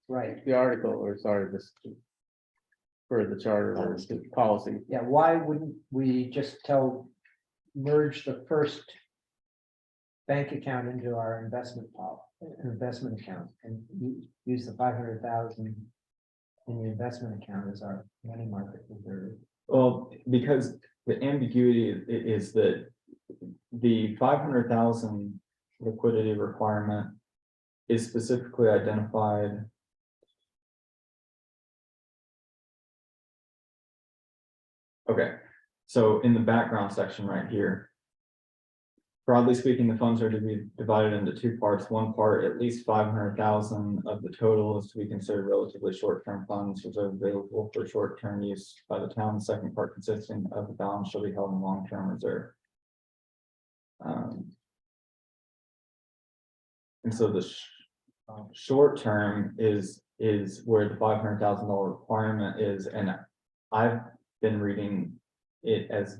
B: Right.
E: the article, or sorry, this. For the charter or the policy.
B: Yeah, why wouldn't we just merge the first bank account into our investment account and use the 500,000 in the investment account as our money market reserve?
A: Well, because the ambiguity is that the 500,000 liquidity requirement is specifically identified. Okay, so in the background section right here. Broadly speaking, the funds are to be divided into 2 parts. One part, at least 500,000 of the total is to be considered relatively short-term funds reserved available for short-term use by the town. The second part consisting of the balance shall be held in long-term reserve. And so the short term is where the $500,000 requirement is, and I've been reading it as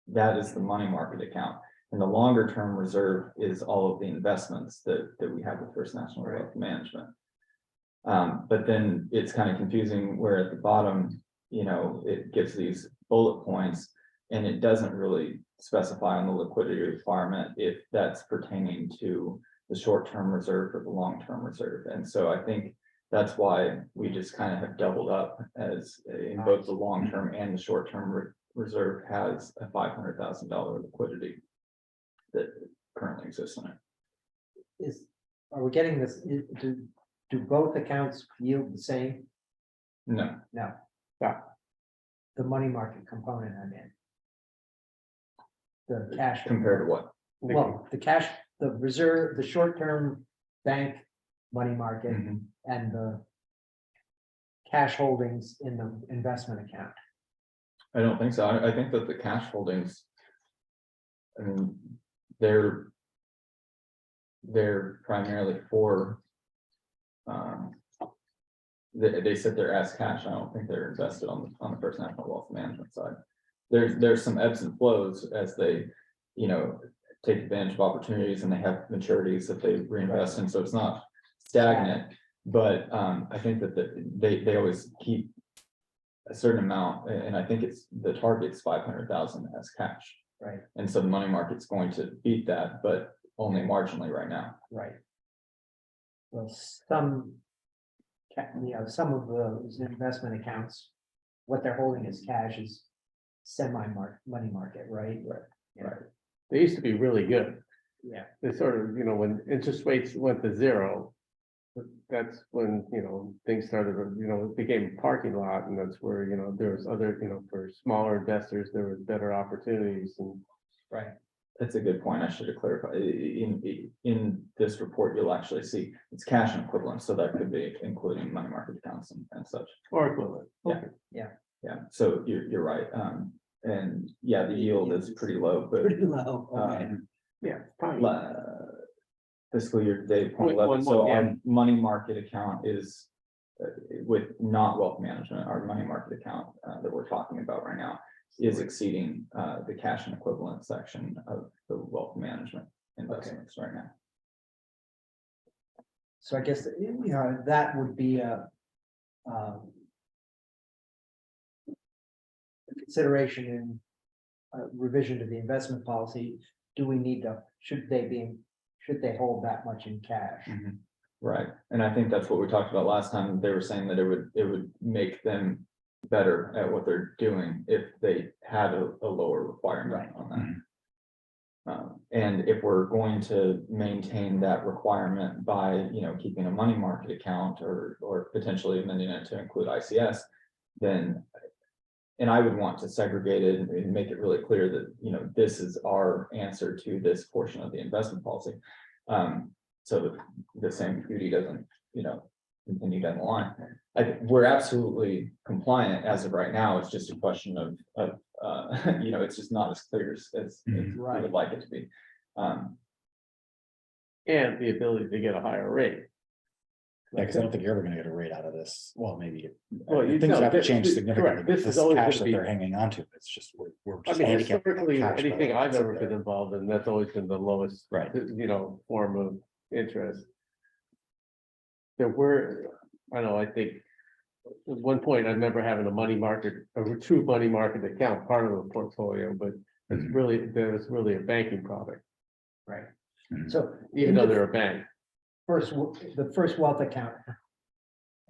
A: that is the money market account, and the longer term reserve is all of the investments that we have with First National Wealth Management. But then it's kind of confusing where at the bottom, it gives these bullet points, and it doesn't really specify on the liquidity requirement if that's pertaining to the short-term reserve or the long-term reserve. And so I think that's why we just kind of have doubled up as in both the long-term and the short-term reserve has a $500,000 liquidity that currently exists in it.
B: Are we getting this, do both accounts yield the same?
A: No,
B: No.
E: Yeah.
B: The money market component, I mean. The cash.
A: compared to what?
B: Well, the cash, the reserve, the short-term bank money market
A: Mhm.
B: and the cash holdings in the investment account.
A: I don't think so. I think that the cash holdings. I mean, they're primarily for. They sit there as cash. I don't think they're invested on the First National Wealth Management side. There's some ebbs and flows as they, take advantage of opportunities and they have maturities that they reinvest in, so it's not stagnant. But I think that they always keep a certain amount, and I think it's the target's 500,000 as cash.
B: Right.
A: And so the money market's going to beat that, but only marginally right now.
B: Right. Well, some of those investment accounts, what they're holding as cash is money market, right?
A: Right.
E: They used to be really good.
B: Yeah.
E: They sort of, when interest rates went to zero. That's when, things started, it became a parking lot, and that's where, there was other, for smaller investors, there was better opportunities and.
B: Right.
A: That's a good point. I should have clarified. In this report, you'll actually see it's cash and equivalent, so that could be including money market accounts and such.
E: Or equivalent.
A: Yeah.
E: Okay.
A: Yeah, so you're right. And yeah, the yield is pretty low, but
B: Pretty low. Okay.
E: Yeah, fine.
A: fiscal year to date,
E: Wait,
A: 0.11,
E: one
A: so
E: more,
A: our
E: yeah.
A: money market account is. With not wealth management, our money market account that we're talking about right now is exceeding the cash and equivalent section of the wealth management investments right now.
B: So I guess, that would be a consideration in revision to the investment policy. Do we need to, should they hold that much in cash?
A: Right, and I think that's what we talked about last time. They were saying that it would make them better at what they're doing if they had a lower requirement on that. And if we're going to maintain that requirement by, keeping a money market account or potentially amending it to include ICS, then. And I would want to segregate it and make it really clear that, this is our answer to this portion of the investment policy. So that the same beauty doesn't, continue down the line. We're absolutely compliant as of right now. It's just a question of it's just not as clear as we would like it to be.
E: And the ability to get a higher rate.
D: Yeah, because I don't think you're ever gonna get a rate out of this. Well, maybe.
E: Well,
D: Things have to change significantly.
E: correct. This
D: This
E: is always
D: cash
E: gonna
D: that
E: be.
D: they're hanging on to, it's just, we're
E: I
D: just
E: mean,
D: handicapped.
E: historically,
D: cash
E: anything
D: that
E: I've
D: sit
E: ever
D: there.
E: been involved in, that's always been the lowest.
D: Right.
E: Form of interest. There were, I think. At one point, I remember having a true money market account, part of the portfolio, but it's really, there's really a banking product,
B: Right.
D: Mhm.
B: So
E: even though they're a bank.
B: the first wealth account,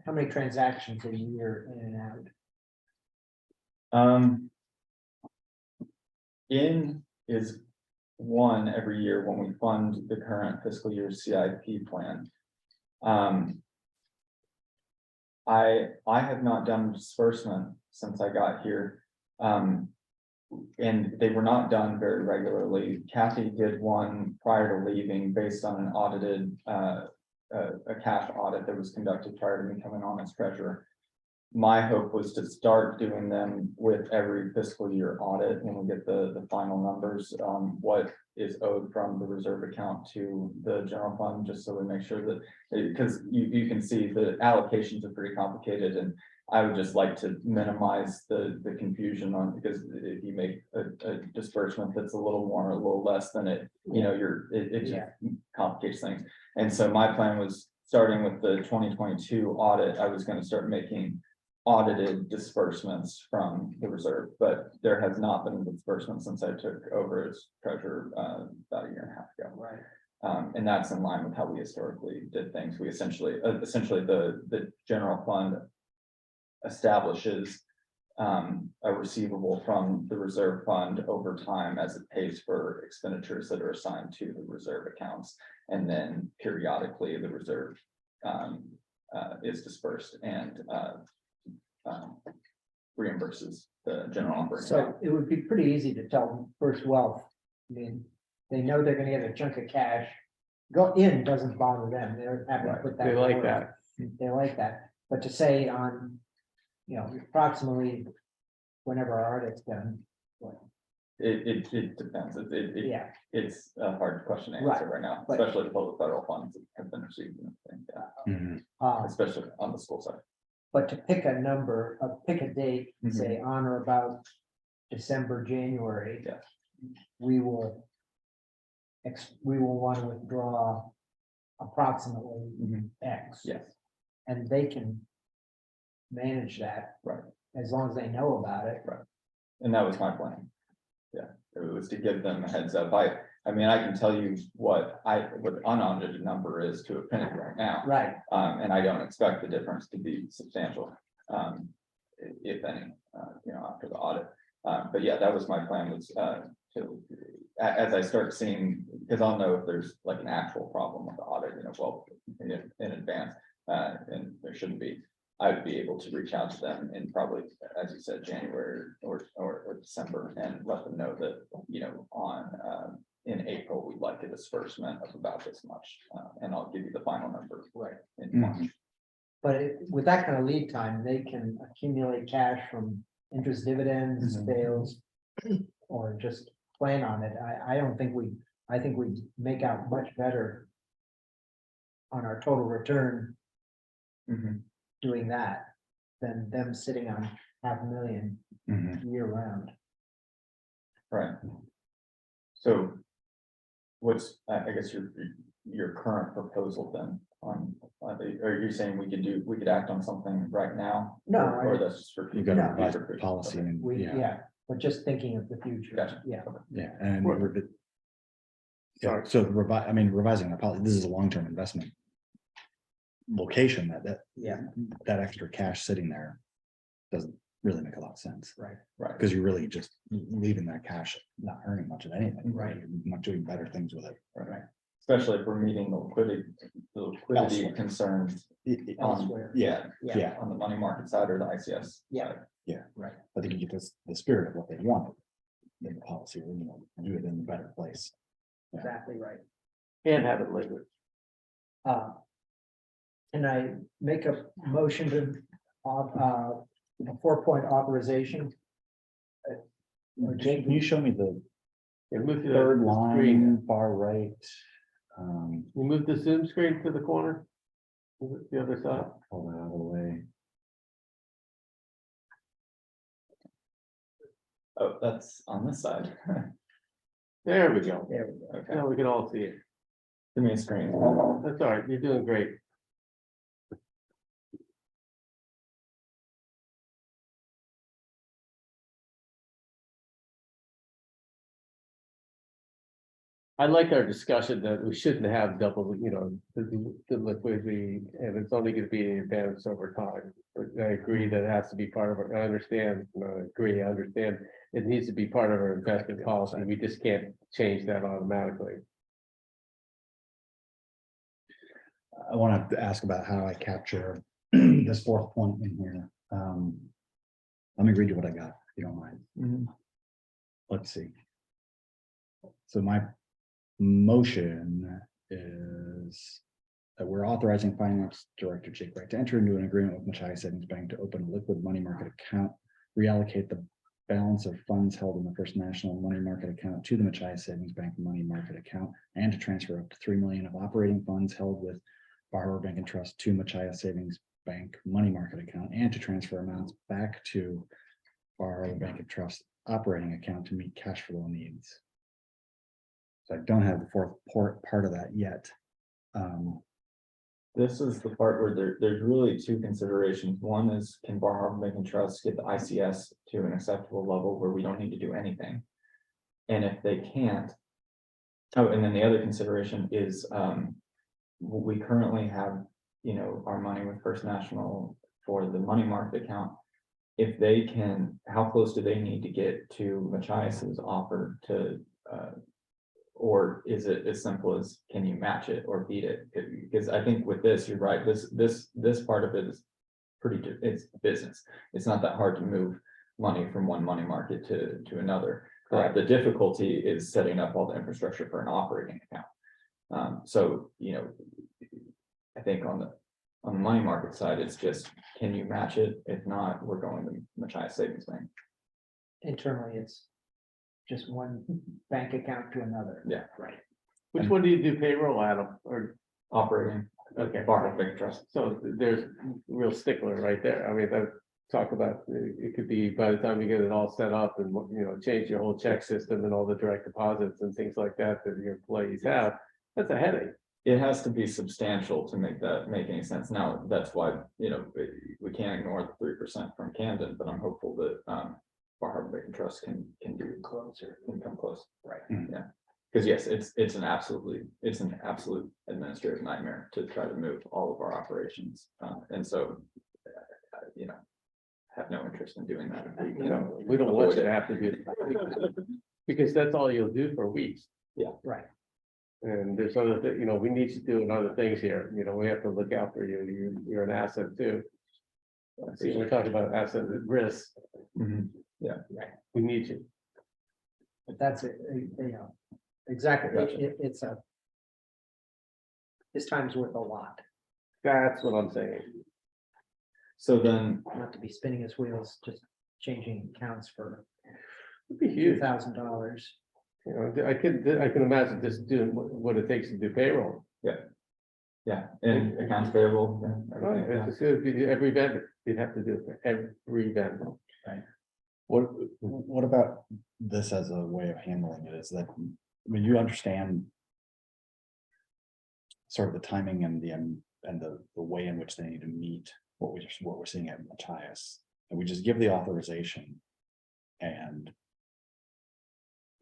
B: how many transactions a year in and out?
A: In is one every year when we fund the current fiscal year CIP plan. I have not done disbursement since I got here. And they were not done very regularly. Kathy did one prior to leaving based on an audited, a cash audit that was conducted prior to me coming on as treasurer. My hope was to start doing them with every fiscal year audit when we get the final numbers on what is owed from the reserve account to the general fund, just so we make sure that, because you can see the allocations are pretty complicated, and I would just like to minimize the confusion on, because if you make a disbursement that's a little more, or a little less than it, it just complicates things. And so my plan was, starting with the 2022 audit, I was gonna start making audited disbursements from the reserve, but there has not been a disbursement since I took over as treasurer about a year and a half ago.
B: Right.
A: And that's in line with how we historically did things. We essentially the general fund establishes a receivable from the reserve fund over time as it pays for expenditures that are assigned to the reserve accounts, and then periodically the reserve is dispersed and reimburses the general operating.
B: So
A: account.
B: it would be pretty easy to tell them First Wealth. I mean, they know they're gonna get a chunk of cash. Go in doesn't bother them. They're happy to put that.
E: They like
B: forward.
E: that.
B: They like that. But to say on, you know, approximately whenever our audit's done,
A: It depends.
B: yeah,
A: It's a hard question to
B: Right,
A: answer right now,
B: but-
A: especially if all the federal funds have been received, and everything, yeah,
D: Mhm.
A: especially on the school side.
B: But to pick a number, pick a date,
A: Mhm.
B: say on or about December, January.
A: Yeah.
B: We will. We will want to withdraw approximately X.
A: Yes,
B: And they can manage that.
A: Right.
B: As long as they know about it.
A: and that was my plan. Yeah, it was to give them a heads up. I mean, I can tell you what the unaudited number is to a penny right now.
B: Right,
A: And I don't expect the difference to be substantial, if any, after the audit. But yeah, that was my plan, was as I start seeing, because I'll know if there's like an actual problem with the audit, well, in advance, and there shouldn't be. I would be able to reach out to them in probably, as you said, January or December, and let them know that, in April, we'd like a disbursement of about this much, and I'll give you the final number.
B: Right.
A: In March.
B: but with that kind of lead time, they can accumulate cash from interest dividends,
A: Mhm.
B: sales. Or just plan on it. I think we make out much better. On our total return
A: Mhm.
B: doing that than them sitting on $500,000
D: Mhm.
B: year round.
A: Right. So what's, I guess your current proposal then are you saying we could act on something right now?
B: No,
A: Or that's just for.
D: You gotta
B: No.
D: revise
A: future-
D: policy
A: okay.
D: and,
B: We,
D: yeah,
B: yeah, but just thinking of the future.
A: Gotcha.
B: Yeah,
D: yeah, and
E: Well-
D: yeah, so revising the policy, this is a long-term investment. Location
B: yeah,
D: that extra cash sitting there doesn't really make a lot of sense,
B: right.
A: Right.
D: because you're really just leaving that cash not earning much of anything.
B: Right.
D: You're not doing better things with it.
A: Right. Especially if we're meeting the liquidity
D: Elsewhere.
A: concerns on,
B: Elsewhere.
D: Yeah,
A: on the money market side or the ICS.
B: Yeah.
A: side.
B: Right.
D: I think you get the spirit of what they wanted in the policy, do it in a better place.
B: Exactly right.
E: And have it liquid.
B: Can I make a motion to, a 4-point authorization? Or
D: Jake, can you show me the
E: And move to
D: third
E: the screen.
D: line, far right?
E: You move the Zoom screen to the corner. Move it to the other side.
D: Pull that out of the way.
A: Oh, that's on this side.
E: There we go.
B: There we go.
A: Okay,
E: Now we can all see it.
A: give me a screen.
E: That's all right. You're doing great. I like our discussion that we shouldn't have double, the liquidity, and it's only gonna be an advantage over time. But I agree that it has to be part of it. I understand, I understand. It needs to be part of our investment policy. We just can't change that automatically.
D: I want to ask about how I capture this fourth point in here. Let me read you what I got, if you don't mind.
A: Mhm.
D: Let's see. So my motion is that we're authorizing Finance Director Jake Wright to enter into an agreement with Machias Savings Bank to open a liquid money market account, reallocate the balance of funds held in the First National Money Market account to the Machias Savings Bank money market account, and to transfer up to $3 million of operating funds held with Bar Harbor Bank and Trust to Machias Savings Bank money market account, and to transfer amounts back to Bar Harbor Bank and Trust operating account to meet cash flow needs. So I don't have the fourth part of that yet.
A: This is the part where there's really two considerations. One is, can Bar Harbor Bank and Trust get the ICS to an acceptable level where we don't need to do anything? And if they can't. Oh, and then the other consideration is, we currently have, our money with First National for the money market account. If they can, how close do they need to get to Machias's offer to, or is it as simple as, can you match it or beat it? Because I think with this, you're right, this part of it is it's business. It's not that hard to move money from one money market to another. The difficulty is setting up all the infrastructure for an operating account. So, I think on the money market side, it's just, can you match it? If not, we're going to Machias Savings Bank.
B: Internally, it's just one bank account to another.
A: Yeah.
B: Right.
E: Which one do you do payroll, Adam, or,
A: Operating,
E: okay,
A: Barber Bank Trust.
E: so there's real stickler right there, I mean, that talk about, it could be by the time you get it all set up and, change your whole check system and all the direct deposits and things like that your employees have, that's a headache.
A: It has to be substantial to make any sense. Now, that's why, we can't ignore the 3% from Camden, but I'm hopeful that Bar Harbor Bank and Trust can do closer, can come close. Right. Yeah. Because yes, it's an absolute administrative nightmare to try to move all of our operations. And so, have no interest in doing that.
E: We don't want you to have to do it. Because that's all you'll do for weeks.
A: Yeah.
B: Right.
E: And there's other, we need you doing other things here, we have to look out for you, you're an asset too. See, we're talking about asset at risk,
A: Mhm.
E: we need you.
B: But that's it, exactly,
A: Gotcha.
B: it's this time's worth a lot,
E: That's what I'm saying.
A: So then,
B: not to be spinning his wheels, just changing accounts for
E: It'd be huge.
B: $2,000.
E: I can imagine just doing what it takes to do payroll.
A: yeah, and accounts payable. Yeah, everything, yeah.
E: It's gonna be every vendor, you'd have to do it for every vendor.
D: What about this as a way of handling it? Is that, you understand sort of the timing and the way in which they need to meet what we're seeing at Machias, and we just give the authorization. And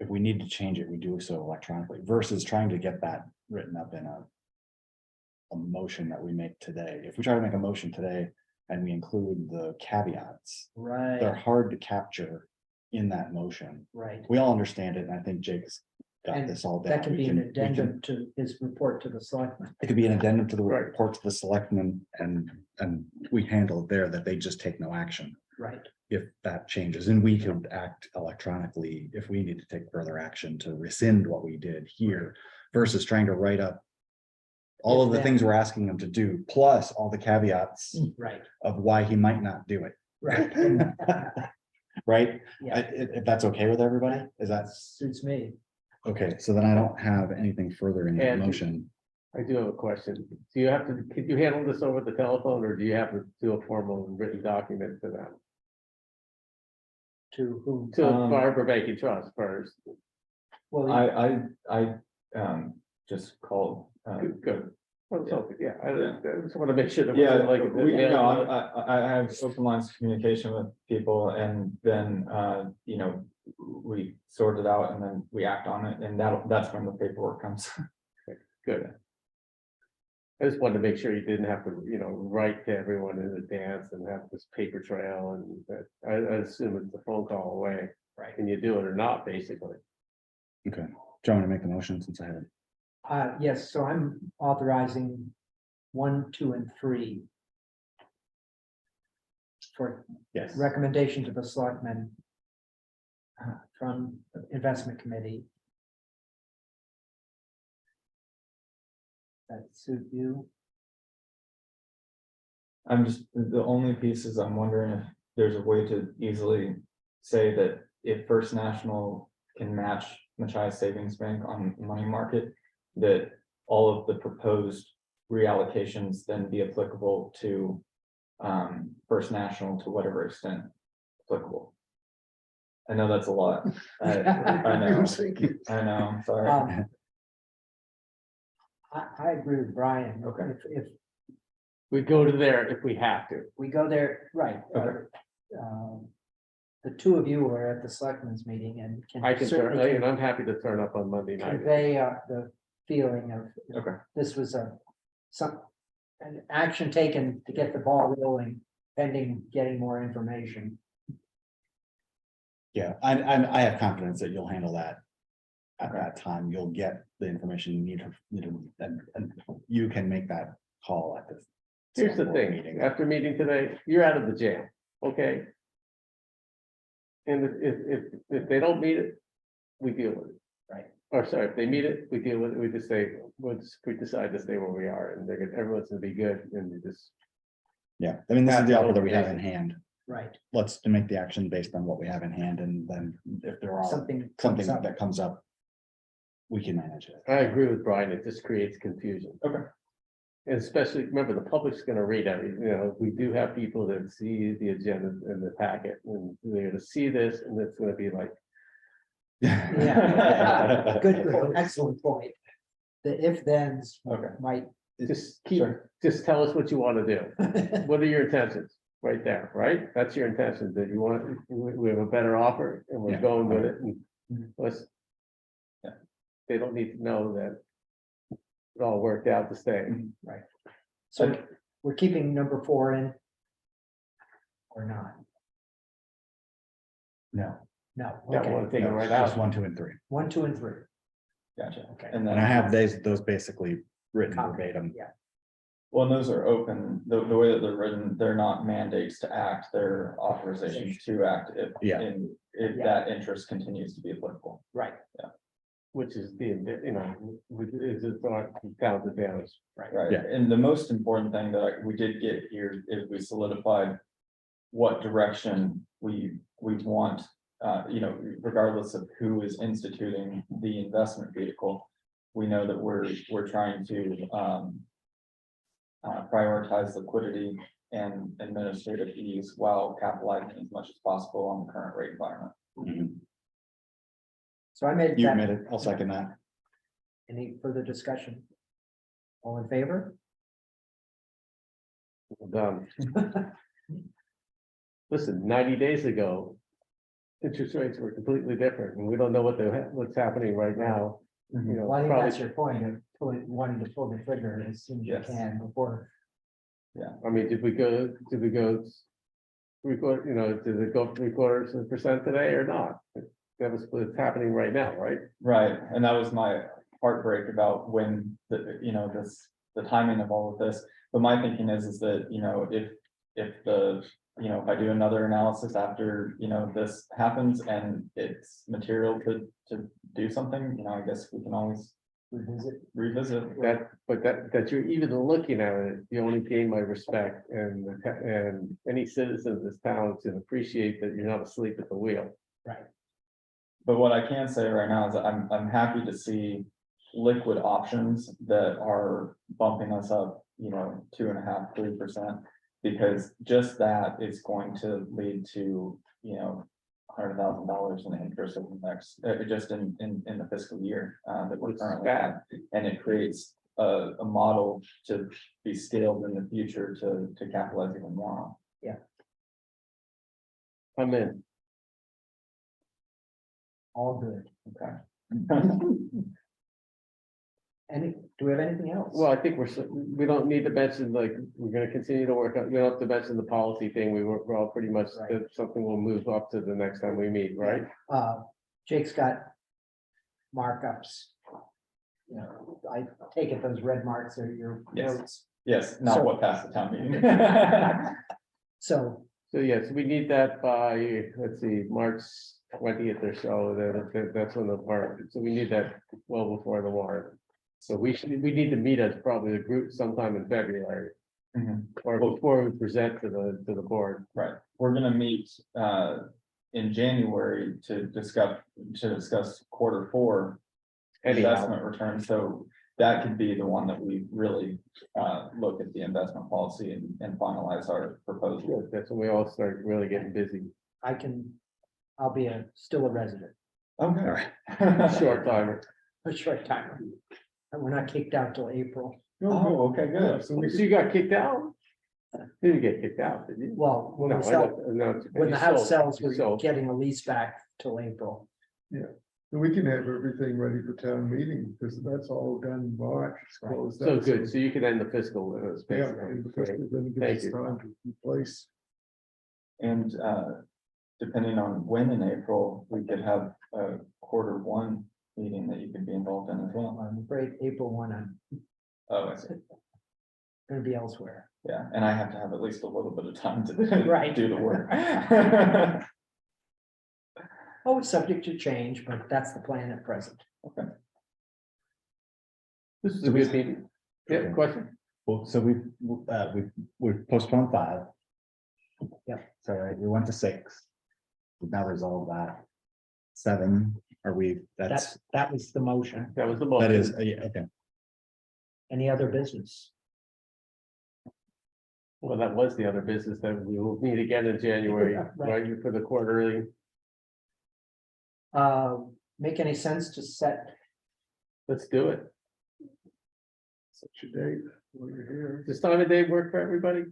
D: if we need to change it, we do so electronically versus trying to get that written up in a motion that we make today. If we try to make a motion today and we include the caveats, they're
B: Right,
D: hard to capture in that motion.
B: right.
D: We all understand it, and I think Jake's got
B: And
D: this all down.
B: that can be
D: We
B: an
D: we can-
B: addendum to his report to the selectmen.
D: It could be an addendum to the
E: Right.
D: report to the selectmen, and we handle it there that they just take no action
B: Right,
D: if that changes, and we could act electronically if we need to take further action to rescind what we did here versus trying to write up all of the things we're asking them to do, plus all the caveats
B: right,
D: of why he might not do it.
B: right.
D: Right?
B: Yeah,
D: If that's okay with everybody, is that,
B: that suits me.
D: okay, so then I don't have anything further in that
E: And-
D: motion.
E: I do have a question, do you have to, could you handle this over the telephone, or do you have to do a formal written document for that?
B: To who?
E: To
A: Um,
E: Barber Bank and Trust first,
B: Well,
A: I just called.
E: good. Well,
A: Yeah.
E: so, yeah, I
A: Yeah.
E: just want to make sure that.
A: Yeah,
E: like.
A: I have open lines of communication with people, and then, we sort it out and then we act on it, and that's when the paperwork comes.
E: Good. I just wanted to make sure you didn't have to, write to everyone in advance and have this paper trail, and that, I assume it's a phone call away.
B: Right.
E: Can you do it or not, basically?
D: Okay, do you want to make the motion since I had it?
B: yes, so I'm authorizing 1, 2, and 3. For
D: Yes.
B: recommendation to the selectmen. From the investment committee. That suit you?
A: I'm just, the only piece is I'm wondering if there's a way to easily say that if First National can match Machias Savings Bank on money market, that all of the proposed reallocations then be applicable to First National to whatever extent applicable. I know that's a lot. I know, I know, I'm sorry.
B: I agree with Brian.
A: Okay.
B: If
E: We go to there if we have to.
B: we go there, right.
A: Okay.
B: The two of you were at the selectmen's meeting and
E: I can turn,
B: certainly
E: and I'm happy to turn up on Monday night.
B: convey the feeling of.
A: Okay.
B: This was an action taken to get the ball rolling, pending getting more information.
D: Yeah, I have confidence that you'll handle that. At that time, you'll get the information you need, and you can make that call at
E: Here's the thing, after meeting today, you're out of the jam, okay? And if they don't meet it, we deal with it.
B: Right.
E: Or sorry, if they meet it, we deal with it, we just say, we decide to stay where we are, and everyone's gonna be good, and we just.
D: Yeah, I mean, this is
E: That's
D: the
E: all
D: offer that we have
E: it
D: in
E: is.
D: hand.
B: Right,
D: Let's make the action based on what we have in hand, and then if there are
B: something.
D: something
B: comes up.
D: that comes up, we can manage it.
E: I agree with Brian, it just creates confusion.
A: Okay.
E: And especially, remember, the public's gonna read everything, we do have people that see the agenda in the packet, and they're gonna see this, and it's gonna be like,
B: Yeah. Good, excellent point. The if-thens
A: Okay.
B: might.
E: just keep,
A: Sure.
E: just tell us what you wanna do. What are your intentions? Right there, right? That's your intention, that you want, we have a better offer and we're
D: Yeah.
E: going with it and
B: Mhm.
E: let's.
A: Yeah.
E: They don't need to know that. It all worked out to stay.
B: So we're keeping number 4 in? Or not?
D: No,
B: No,
E: That
B: okay,
E: one thing
D: no,
E: right
D: just
E: out.
D: 1, 2, and 3.
B: 1, 2, and 3,
A: Gotcha.
B: okay.
A: And then.
D: And I have those basically written
B: Copy,
D: verbatim.
B: yeah.
A: Well, and those are open, the way that they're written, they're not mandates to act, they're authorizations to act if.
D: Yeah.
A: If
B: Yeah.
A: that interest continues to be applicable.
B: Right,
E: Which is the, is it our town's advantage.
A: Right,
D: Yeah.
A: and the most important thing that we did get here is we solidified. What direction we want, regardless of who is instituting the investment vehicle. We know that we're trying to, prioritize liquidity and administrative ease while capitalizing as much as possible on the current rate environment.
D: Mhm.
B: so I made
D: You
B: that.
D: made it, I'll second that.
B: Any further discussion? All in favor?
E: Done. Listen, 90 days ago. Interest rates were completely different and we don't know what's happening right now,
B: Well, I think
E: probably-
B: that's your point of wanting to pull the trigger as soon as you
A: Yes.
B: can before.
E: I mean, did we go? Record, did it go 0.75% today or not? That was what's happening right now, right?
A: Right, and that was my heartbreak about when the timing of all of this. But my thinking is that, if I do another analysis after, this happens and it's material to do something, I guess we can always revisit.
E: That you're even looking at it, you only gain my respect and any citizen of this town should appreciate that you're not asleep at the wheel.
B: Right.
A: But what I can say right now is that I'm happy to see liquid options that are bumping us up, 2.5%, 3%. Because just that is going to lead to, $100,000 in interest over the next, just in the fiscal year, that we're currently at. And it creates a model to be scaled in the future to capitalize even more on.
E: I'm in.
B: All good.
A: Okay.
B: Do we have anything else?
E: Well, I think we don't need to mention, like, we're gonna continue to work on, we don't have to mention the policy thing, we're all pretty much,
B: Right.
E: that's something we'll move up to the next time we meet, right?
B: Jake's got markups. I take it those red marks are your
A: Yes.
B: notes.
A: Yes, not
B: So-
A: what passed the town meeting.
B: So,
E: So yes, we need that by, let's see, March 20th or so, that's when the warrant, so we need that well before the warrant. So we need to meet as probably a group sometime in February,
A: Mhm.
E: or before we present to the board.
A: Right, we're gonna meet in January to discuss Q4
E: Anyhow,
A: investment return, so that could be the one that we really look at the investment policy and finalize our proposal.
E: that's when we all start really getting busy.
B: I'll be still a resident,
A: Okay.
E: Short timer.
B: a short time. And we're not kicked out till April.
A: Oh, okay,
C: Yeah,
A: good.
C: so we
E: So you got kicked out? You didn't get kicked out, did you?
B: Well, when
E: No,
B: we
E: I
B: sell,
E: don't- no,
B: when
E: you
B: the house
E: sold-
B: sells,
E: you
B: we're
E: sold.
B: getting a lease back till April.
C: we can have everything ready for town meeting, because that's all done in March. It's
B: Right.
C: closed
E: So
C: out,
E: good, so you can end the fiscal space.
C: Yeah, and because we're gonna give
E: Thank
C: us
E: you.
C: time to replace.
A: And depending on when in April, we could have a Q1 meeting that you could be involved in as well.
B: I'm afraid April 1,
A: Oh, I see.
B: gonna be elsewhere.
A: Yeah, and I have to have at least a little bit of time to
B: Right.
A: do the work.
B: Oh, it's subject to change, but that's the plan at present.
E: This is a good meeting. Yeah,
D: Okay.
E: question?
D: Well, so we've postponed 5.
B: Yep.
D: So we went to 6. We've now resolved that. 7, are we,
B: That was the motion.
E: That was the motion.
D: that is, yeah, okay.
B: Any other business?
E: Well, that was the other business that we will meet again in January,
B: Right.
E: right, for the quarterly.
B: Make any sense to set,
E: Let's do it.
C: Such a date, while you're here.
E: Does time of day work for everybody?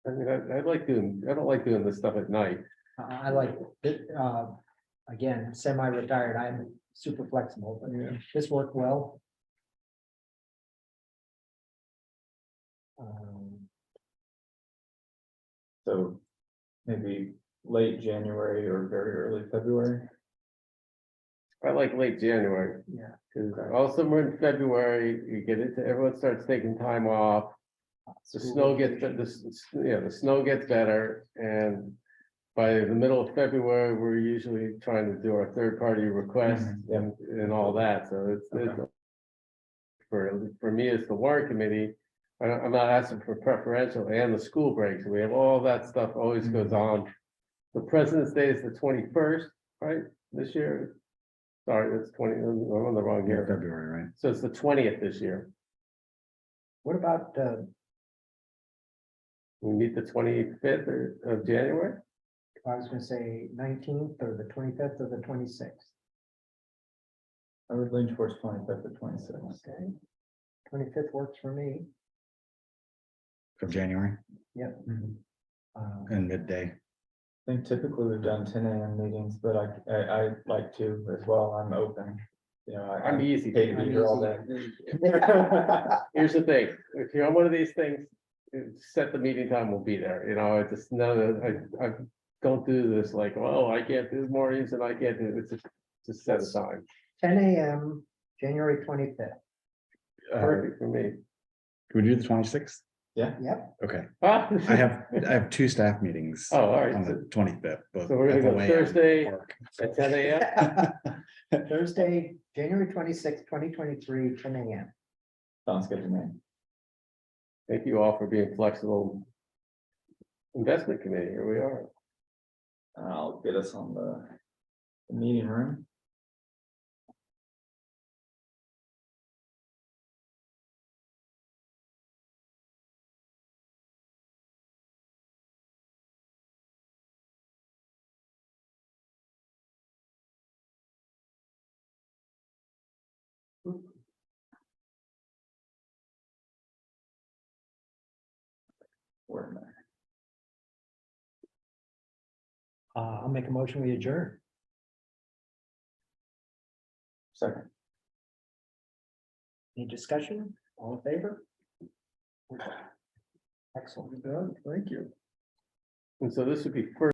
E: I mean, I like doing, I don't like doing this stuff at night.
B: I like, it, again, semi-retired, I'm super flexible, but
C: Yeah,
B: this worked well. Um,
A: So maybe late January or very early February.
E: I like late January,
B: Yeah,
E: because also we're in February, you get into, everyone starts taking time off. The snow gets, the snow gets better, and by the middle of February, we're usually trying to do our third-party requests and all that, so it's. For me, it's the warrant committee, I'm not asking for preferential and the school breaks, we have all that stuff always goes on. The President's Day is the 21st, right, this year? Sorry, it's 20, I'm on the wrong
D: Yeah,
E: year,
D: February, right?
E: so it's the 20th this year,
B: what about,
E: we meet the 25th of January.
B: I was gonna say 19th or the 25th or the 26th?
A: I would lean towards 25th or 26th.
B: Okay. 25th works for me.
D: From January
B: Yep.
D: and midday.
A: I think typically we've done 10 a.m. meetings, but I like to as well. I'm open. You know,
E: I'm
A: I
E: easy.
A: hate to be here all day.
E: Here's the thing, if you're on one of these things, set the meeting time, we'll be there, you know, I just know that I don't do this like, oh, I can't do mornings and I can't do, it's just set a time.
B: 10 a.m., January 25th.
E: Perfect for me.
D: Can we do the 26th?
B: Yep,
D: Okay,
E: Ah,
D: I have 2 staff meetings
E: Oh, all right,
D: on
E: so
D: the 25th. both
E: so we're gonna go
D: FOA and
E: Thursday
D: work.
E: at 10 a.m.
B: Thursday, January 26th, 2023, 10 a.m.
A: Sounds good to me.
E: Thank you all for being flexible. Investment committee, here we are.
A: I'll get us on the meeting room. Where am I?
B: I'll make a motion, we adjourn.
A: Second.
B: Any discussion? All in favor? Excellent.
C: done, thank you.
E: And so this would be first.